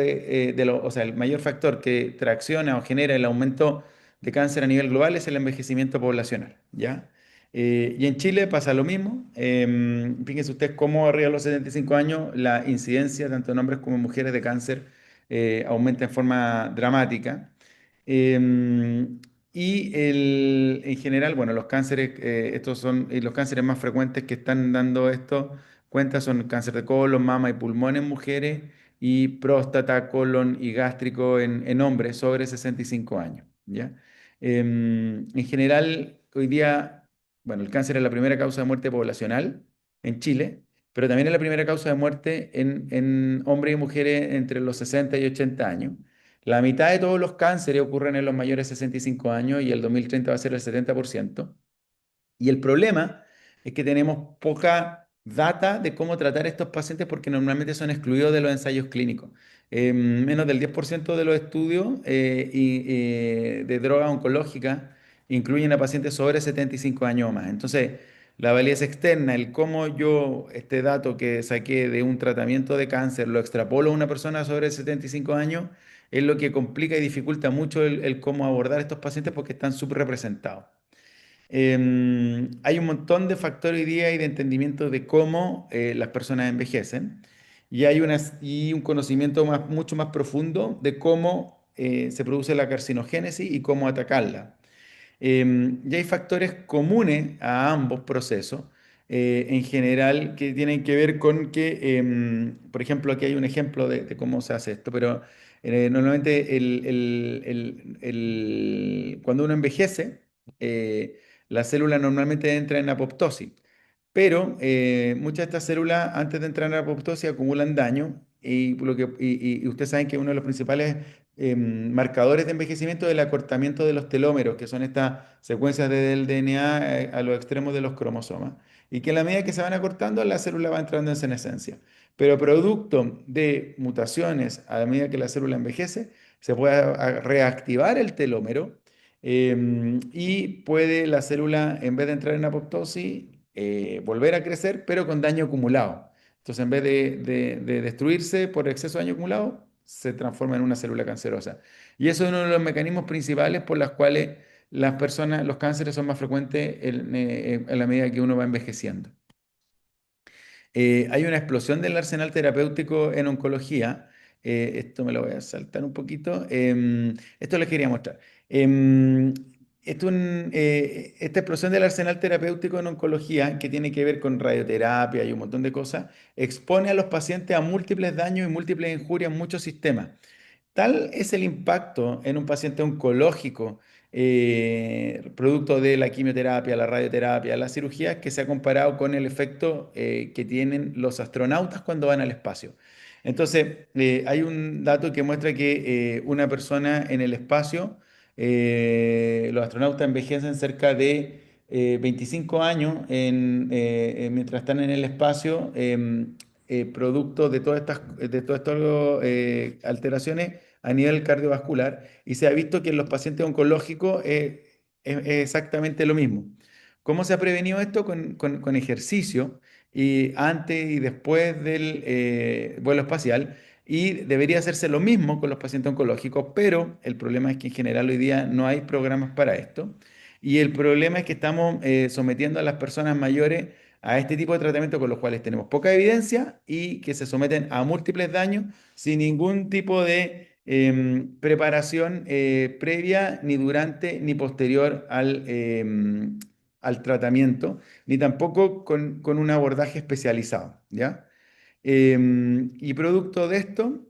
o sea, el mayor factor que tracciona o genera el aumento de cáncer a nivel global es el envejecimiento poblacional, ¿ya? Y en Chile pasa lo mismo. Fíjense ustedes cómo arriba de los 75 años la incidencia, tanto en hombres como en mujeres, de cáncer aumenta en forma dramática. En general, bueno, los cánceres, estos son los cánceres más frecuentes que están dando esto cuenta son cáncer de colon, mama y pulmón en mujeres y próstata, colon y gástrico en hombres sobre 65 años, ¿ya? En general, hoy día, bueno, el cáncer es la primera causa de muerte poblacional en Chile, pero también es la primera causa de muerte en hombres y mujeres entre los 60 y 80 años. La mitad de todos los cánceres ocurren en los mayores de 65 años y el 2030 va a ser el 70%. Y el problema es que tenemos poca data de cómo tratar a estos pacientes porque normalmente son excluidos de los ensayos clínicos. Menos del 10% de los estudios de drogas oncológicas incluyen a pacientes sobre 75 años o más. Entonces, la validez externa, el cómo yo este dato que saqué de un tratamiento de cáncer lo extrapolo a una persona sobre 75 años, es lo que complica y dificulta mucho el cómo abordar a estos pacientes porque están subrepresentados. Hay un montón de factores hoy día y de entendimiento de cómo las personas envejecen y un conocimiento mucho más profundo de cómo se produce la carcinogénesis y cómo atacarla. Y hay factores comunes a ambos procesos, en general, que tienen que ver con que, por ejemplo, aquí hay un ejemplo de cómo se hace esto, pero normalmente cuando uno envejece, la célula normalmente entra en apoptosis. Pero muchas de estas células, antes de entrar en la apoptosis, acumulan daño y ustedes saben que uno de los principales marcadores de envejecimiento es el acortamiento de los telómeros, que son estas secuencias del DNA a los extremos de los cromosomas. Y que a la medida que se van acortando, la célula va entrando en senescencia. Pero producto de mutaciones, a la medida que la célula envejece, se puede reactivar el telómero y puede la célula, en vez de entrar en apoptosis, volver a crecer, pero con daño acumulado. Entonces, en vez de destruirse por exceso de daño acumulado, se transforma en una célula cancerosa. Y eso es uno de los mecanismos principales por los cuales los cánceres son más frecuentes en la medida que uno va envejeciendo. Hay una explosión del arsenal terapéutico en oncología. Esto me lo voy a saltar un poquito. Esto les quería mostrar. Em, esta explosión del arsenal terapéutico en oncología, que tiene que ver con radioterapia y un montón de cosas, expone a los pacientes a múltiples daños y múltiples injurias en muchos sistemas. Tal es el impacto en un paciente oncológico, producto de la quimioterapia, la radioterapia, la cirugía, que se ha comparado con el efecto que tienen los astronautas cuando van al espacio. Entonces, hay un dato que muestra que una persona en el espacio, los astronautas envejecen cerca de 25 años mientras están en el espacio, producto de todas estas alteraciones a nivel cardiovascular. Y se ha visto que en los pacientes oncológicos es exactamente lo mismo. ¿Cómo se ha prevenido esto? Con ejercicio y antes y después del vuelo espacial. Y debería hacerse lo mismo con los pacientes oncológicos, pero el problema es que en general hoy día no hay programas para esto. Y el problema es que estamos sometiendo a las personas mayores a este tipo de tratamiento con los cuales tenemos poca evidencia y que se someten a múltiples daños sin ningún tipo de preparación previa, ni durante, ni posterior al tratamiento, ni tampoco con un abordaje especializado, ¿ya? Y producto de esto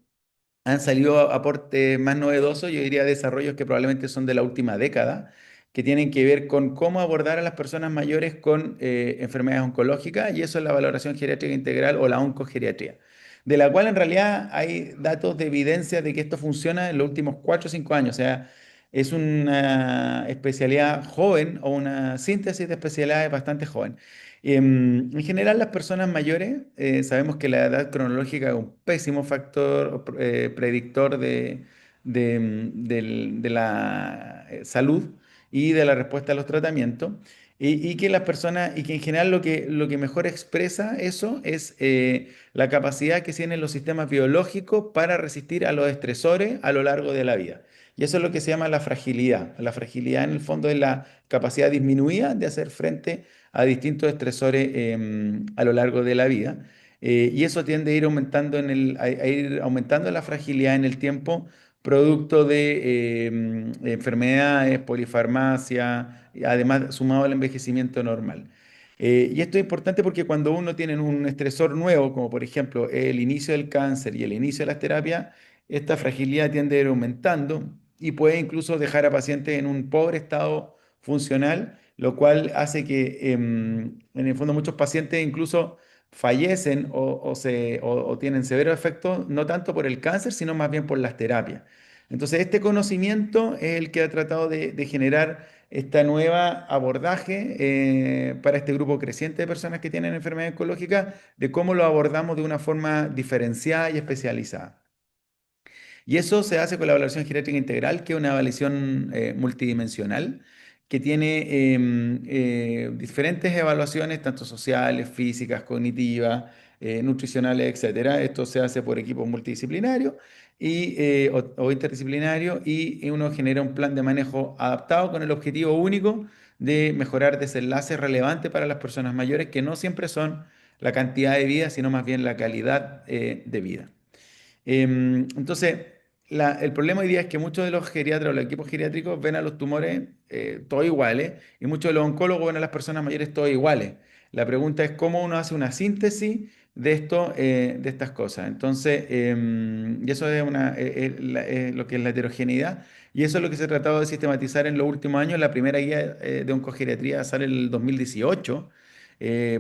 han salido aportes más novedosos, yo diría desarrollos que probablemente son de la última década, que tienen que ver con cómo abordar a las personas mayores con enfermedades oncológicas, y eso es la valoración geriátrica integral o la oncogeriatría, de la cual en realidad hay datos de evidencia de que esto funciona en los últimos 4 o 5 años, o sea, es una especialidad joven o una síntesis de especialidades bastante joven. En general, las personas mayores, sabemos que la edad cronológica es un pésimo factor predictor de la salud y de la respuesta a los tratamientos. Y que las personas, y que en general lo que mejor expresa eso es la capacidad que tienen los sistemas biológicos para resistir a los estresores a lo largo de la vida. Y eso es lo que se llama la fragilidad. La fragilidad en el fondo es la capacidad disminuida de hacer frente a distintos estresores a lo largo de la vida. Y eso tiende a ir aumentando a ir aumentando la fragilidad en el tiempo, producto de enfermedades, polifarmacia, y además sumado al envejecimiento normal. Y esto es importante porque cuando uno tiene un estresor nuevo, como por ejemplo el inicio del cáncer y el inicio de las terapias, esta fragilidad tiende a ir aumentando y puede incluso dejar a pacientes en un pobre estado funcional, lo cual hace que en el fondo muchos pacientes incluso fallecen o tienen severos efectos, no tanto por el cáncer, sino más bien por las terapias. Entonces, este conocimiento es el que ha tratado de generar esta nueva abordaje para este grupo creciente de personas que tienen enfermedades oncológicas, de cómo lo abordamos de una forma diferenciada y especializada. Y eso se hace con la evaluación geriátrica integral, que es una evaluación multidimensional, que tiene diferentes evaluaciones, tanto sociales, físicas, cognitivas, nutricionales, etcétera. Esto se hace por equipos multidisciplinarios o interdisciplinarios, y uno genera un plan de manejo adaptado con el objetivo único de mejorar desenlaces relevantes para las personas mayores, que no siempre son la cantidad de vida, sino más bien la calidad de vida. Entonces, el problema hoy día es que muchos de los geriatras o los equipos geriátricos ven a los tumores todos iguales, y muchos de los oncólogos ven a las personas mayores todos iguales. La pregunta es cómo uno hace una síntesis de esto, de estas cosas. Entonces, y eso es lo que es la heterogeneidad, y eso es lo que se ha tratado de sistematizar en los últimos años. La primera guía de oncogeriatría sale en el 2018,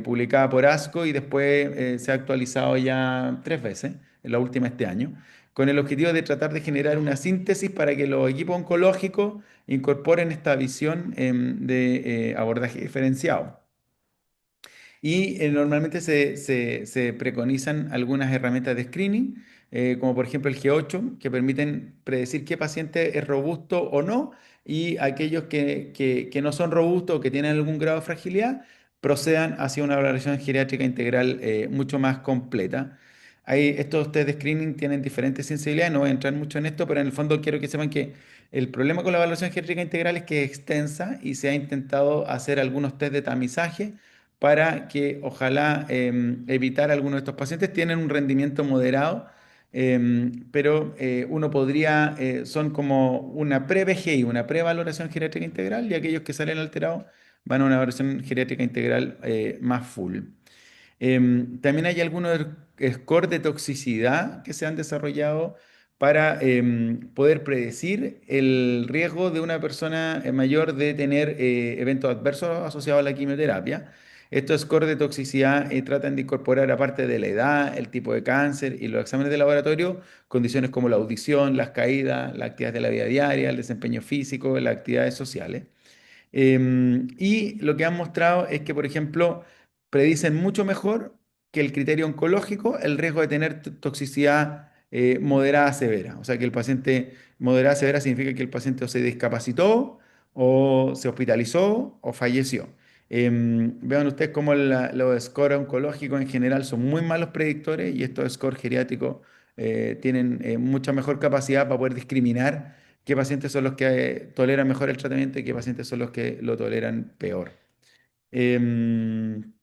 publicada por ASCO, y después se ha actualizado ya 3 veces, la última este año, con el objetivo de tratar de generar una síntesis para que los equipos oncológicos incorporen esta visión de abordaje diferenciado. Y normalmente se preconizan algunas herramientas de screening, como por ejemplo el G8, que permiten predecir qué paciente es robusto o no, y aquellos que no son robustos o que tienen algún grado de fragilidad procedan hacia una valoración geriátrica integral mucho más completa. Estos test de screening tienen diferentes sensibilidades, no voy a entrar mucho en esto, pero en el fondo quiero que sepan que el problema con la evaluación geriátrica integral es que es extensa, y se ha intentado hacer algunos test de tamizaje para que ojalá evitar algunos de estos pacientes. Tienen un rendimiento moderado, pero uno podría, son como una pre-BGI, una pre-valoración geriátrica integral, y aquellos que salen alterados van a una valoración geriátrica integral más full. También hay algunos scores de toxicidad que se han desarrollado para poder predecir el riesgo de una persona mayor de tener eventos adversos asociados a la quimioterapia. Estos scores de toxicidad tratan de incorporar, aparte de la edad, el tipo de cáncer y los exámenes de laboratorio, condiciones como la audición, las caídas, las actividades de la vida diaria, el desempeño físico, las actividades sociales. Y lo que han mostrado es que, por ejemplo, predicen mucho mejor que el criterio oncológico el riesgo de tener toxicidad moderada a severa. O sea, que el paciente moderada a severa significa que el paciente o se discapacitó, o se hospitalizó, o falleció. Vean ustedes cómo los scores oncológicos en general son muy malos predictores, y estos scores geriátricos tienen mucha mejor capacidad para poder discriminar qué pacientes son los que toleran mejor el tratamiento y qué pacientes son los que lo toleran peor. Em,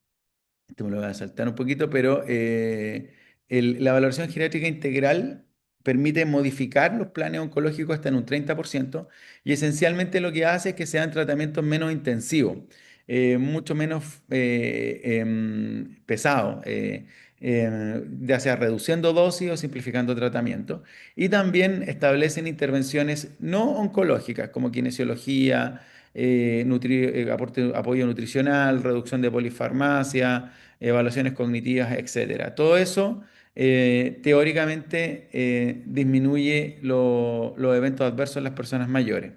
Esto me lo voy a saltar un poquito, pero la valoración geriátrica integral permite modificar los planes oncológicos hasta en un 30%, y esencialmente lo que hace es que sean tratamientos menos intensivos, mucho menos pesados, ya sea reduciendo dosis o simplificando tratamiento. Y también establecen intervenciones no oncológicas como kinesiología, apoyo nutricional, reducción de polifarmacia, evaluaciones cognitivas, etcétera. Todo eso teóricamente disminuye los eventos adversos en las personas mayores.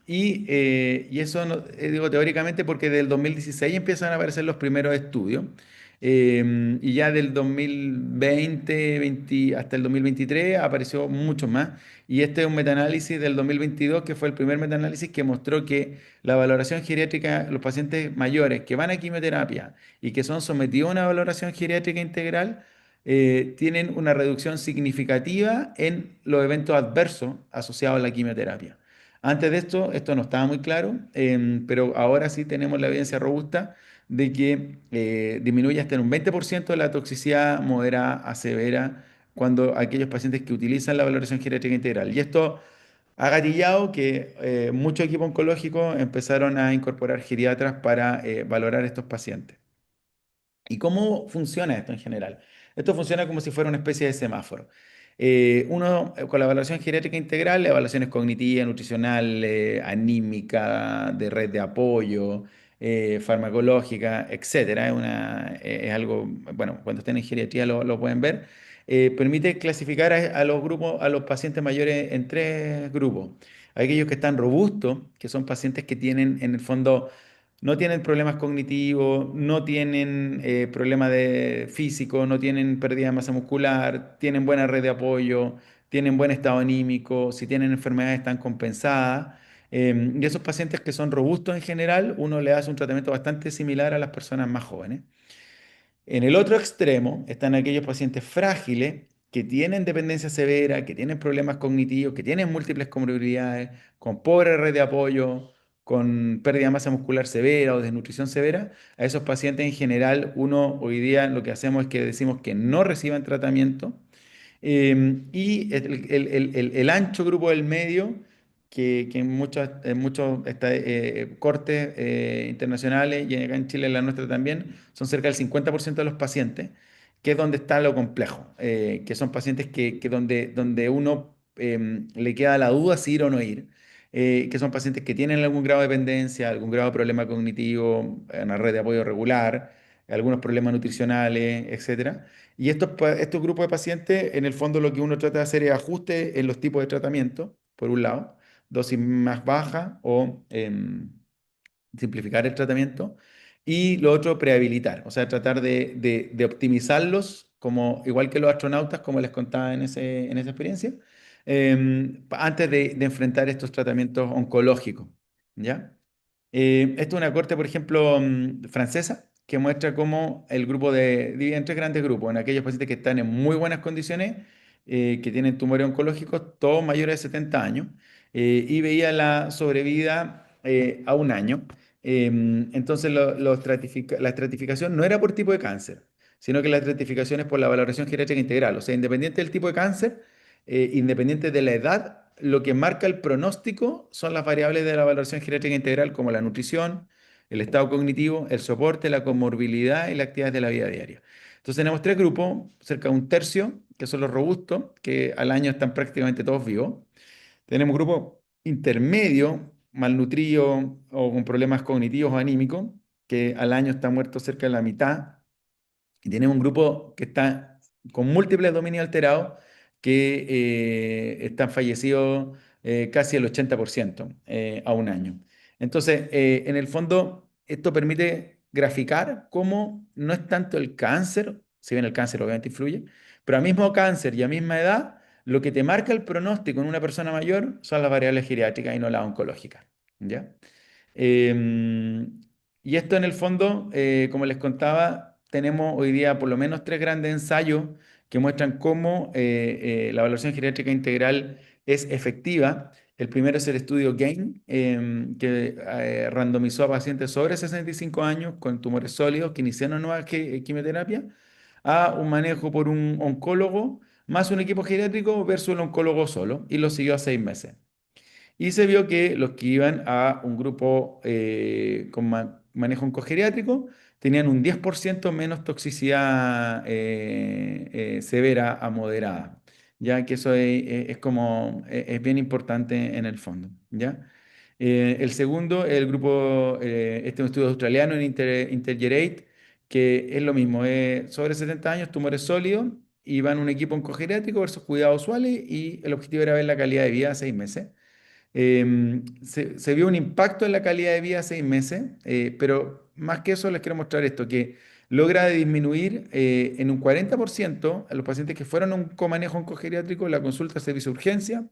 Y eso digo teóricamente porque del 2016 empiezan a aparecer los primeros estudios. Y ya del 2020 hasta el 2023 apareció mucho más. Y este es un metaanálisis del 2022, que fue el primer metaanálisis que mostró que la valoración geriátrica, los pacientes mayores que van a quimioterapia y que son sometidos a una valoración geriátrica integral, tienen una reducción significativa en los eventos adversos asociados a la quimioterapia. Antes de esto no estaba muy claro, pero ahora sí tenemos la evidencia robusta de que disminuye hasta en un 20% la toxicidad moderada a severa cuando aquellos pacientes que utilizan la valoración geriátrica integral. Y esto ha gatillado que muchos equipos oncológicos empezaron a incorporar geriatras para valorar estos pacientes. ¿Y cómo funciona esto en general? Esto funciona como si fuera una especie de semáforo. Con la evaluación geriátrica integral, evaluaciones cognitivas, nutricional, anímica, de red de apoyo, farmacológica, etcétera. Es algo, bueno, cuando estén en geriatría lo pueden ver. Permite clasificar a los grupos, a los pacientes mayores en tres grupos. Aquellos que están robustos, que son pacientes que tienen en el fondo no tienen problemas cognitivos, no tienen problemas de físico, no tienen pérdida de masa muscular, tienen buena red de apoyo, tienen buen estado anímico, si tienen enfermedades están compensadas. Y esos pacientes que son robustos en general, uno le hace un tratamiento bastante similar a las personas más jóvenes. En el otro extremo están aquellos pacientes frágiles que tienen dependencia severa, que tienen problemas cognitivos, que tienen múltiples comorbilidades, con pobre red de apoyo, con pérdida de masa muscular severa o desnutrición severa. A esos pacientes en general, uno hoy día lo que hacemos es que decimos que no reciban tratamiento, y el ancho grupo del medio, que en muchos cortes internacionales, y acá en Chile, en la nuestra también, son cerca del 50% de los pacientes, que es donde está lo complejo, que son pacientes donde uno le queda la duda si ir o no ir, que son pacientes que tienen algún grado de dependencia, algún grado de problema cognitivo, una red de apoyo regular, algunos problemas nutricionales, etcétera. Y estos grupos de pacientes, en el fondo, lo que uno trata de hacer es ajuste en los tipos de tratamiento, por un lado, dosis más baja o simplificar el tratamiento, y lo otro, prehabilitar, o sea, tratar de optimizarlos, como, igual que los astronautas, como les contaba en esa experiencia, antes de enfrentar estos tratamientos oncológicos, ¿ya? Esto es una corte, por ejemplo, francesa, que muestra cómo el grupo divide en tres grandes grupos: en aquellos pacientes que están en muy buenas condiciones, que tienen tumores oncológicos, todos mayores de 70 años, y veía la sobrevida a un año. Entonces, la estratificación no era por tipo de cáncer, sino que la estratificación es por la valoración geriátrica integral. O sea, independiente del tipo de cáncer, independiente de la edad, lo que marca el pronóstico son las variables de la valoración geriátrica integral, como la nutrición, el estado cognitivo, el soporte, la comorbilidad y las actividades de la vida diaria. Entonces tenemos tres grupos, cerca de un tercio, que son los robustos, que al año están prácticamente todos vivos. Tenemos grupos intermedios, malnutridos o con problemas cognitivos o anímicos, que al año está muerto cerca de la mitad. Y tenemos un grupo que está con múltiples dominios alterados que están fallecidos casi el 80% a un año. Entonces, en el fondo, esto permite graficar cómo no es tanto el cáncer, si bien el cáncer obviamente influye, pero al mismo cáncer y a misma edad, lo que te marca el pronóstico en una persona mayor son las variables geriátricas y no las oncológicas. ¿Ya? Y esto en el fondo, como les contaba, tenemos hoy día por lo menos tres grandes ensayos que muestran cómo la evaluación geriátrica integral es efectiva. El primero es el estudio GAIN, que randomizó a pacientes sobre 65 años con tumores sólidos que iniciaron nueva quimioterapia a un manejo por un oncólogo más un equipo geriátrico versus el oncólogo solo y lo siguió a 6 meses. Y se vio que los que iban a un grupo con manejo oncogeriátrico tenían un 10% menos toxicidad severa a moderada, ya que eso es como, es bien importante en el fondo, ¿ya? El segundo, el grupo, este es un estudio australiano en Intergerate, que es lo mismo, sobre 70 años, tumores sólidos, iban un equipo oncogeriátrico versus cuidados usuales y el objetivo era ver la calidad de vida a 6 meses. Se vio un impacto en la calidad de vida a 6 meses, pero más que eso les quiero mostrar esto, que logra disminuir en un 40% a los pacientes que fueron a un comanejo oncogeriátrico la consulta de servicio de urgencia,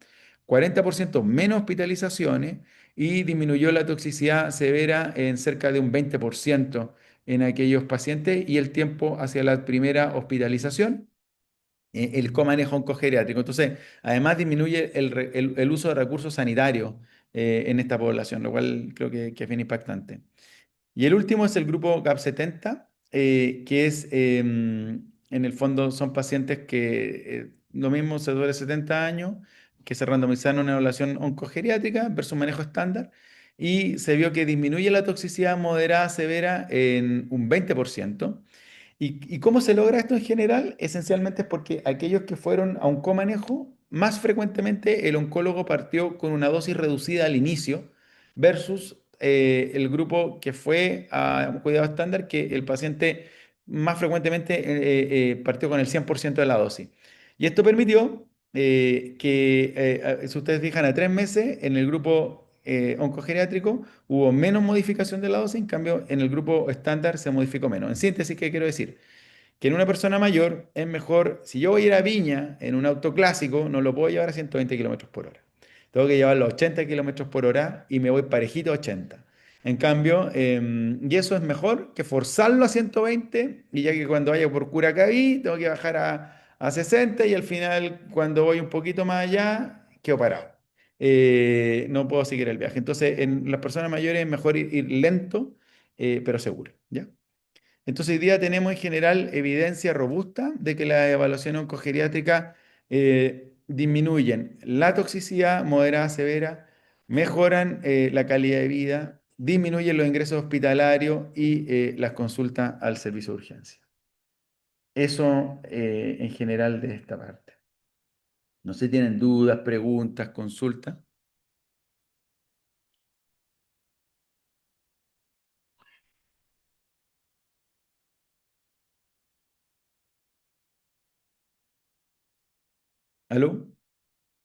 40% menos hospitalizaciones y disminuyó la toxicidad severa en cerca de un 20% en aquellos pacientes y el tiempo hacia la primera hospitalización el comanejo oncogeriátrico. Entonces, además disminuye el uso de recursos sanitarios en esta población, lo cual creo que es bien impactante. Y el último es el grupo GAP70, que es, en el fondo, son pacientes que, lo mismo, se duele 70 años, que se randomizaron en una evaluación oncogeriátrica versus manejo estándar, y se vio que disminuye la toxicidad moderada severa en un 20%. ¿Y cómo se logra esto en general? Esencialmente es porque aquellos que fueron a un comanejo, más frecuentemente el oncólogo partió con una dosis reducida al inicio versus el grupo que fue a un cuidado estándar, que el paciente más frecuentemente partió con el 100% de la dosis. Y esto permitió que, si ustedes fijan, a 3 meses en el grupo oncogeriátrico hubo menos modificación de la dosis, en cambio en el grupo estándar se modificó menos. En síntesis, ¿qué quiero decir? Que en una persona mayor es mejor, si yo voy a ir a Viña en un auto clásico, no lo puedo llevar a 120 kilómetros por hora. Tengo que llevarlo a 80 kilómetros por hora y me voy parejito a 80. En cambio, y eso es mejor que forzarlo a 120 y ya que cuando vaya por Curacaví tengo que bajar a 60 y al final cuando voy un poquito más allá quedo parado. No puedo seguir el viaje. Entonces, en las personas mayores es mejor ir lento, pero seguro, ¿ya? Entonces, hoy día tenemos en general evidencia robusta de que las evaluaciones oncogeriátricas disminuyen la toxicidad moderada severa, mejoran la calidad de vida, disminuyen los ingresos hospitalarios y las consultas al servicio de urgencia. Eso en general de esta parte. No sé si tienen dudas, preguntas, consultas. ¿Aló?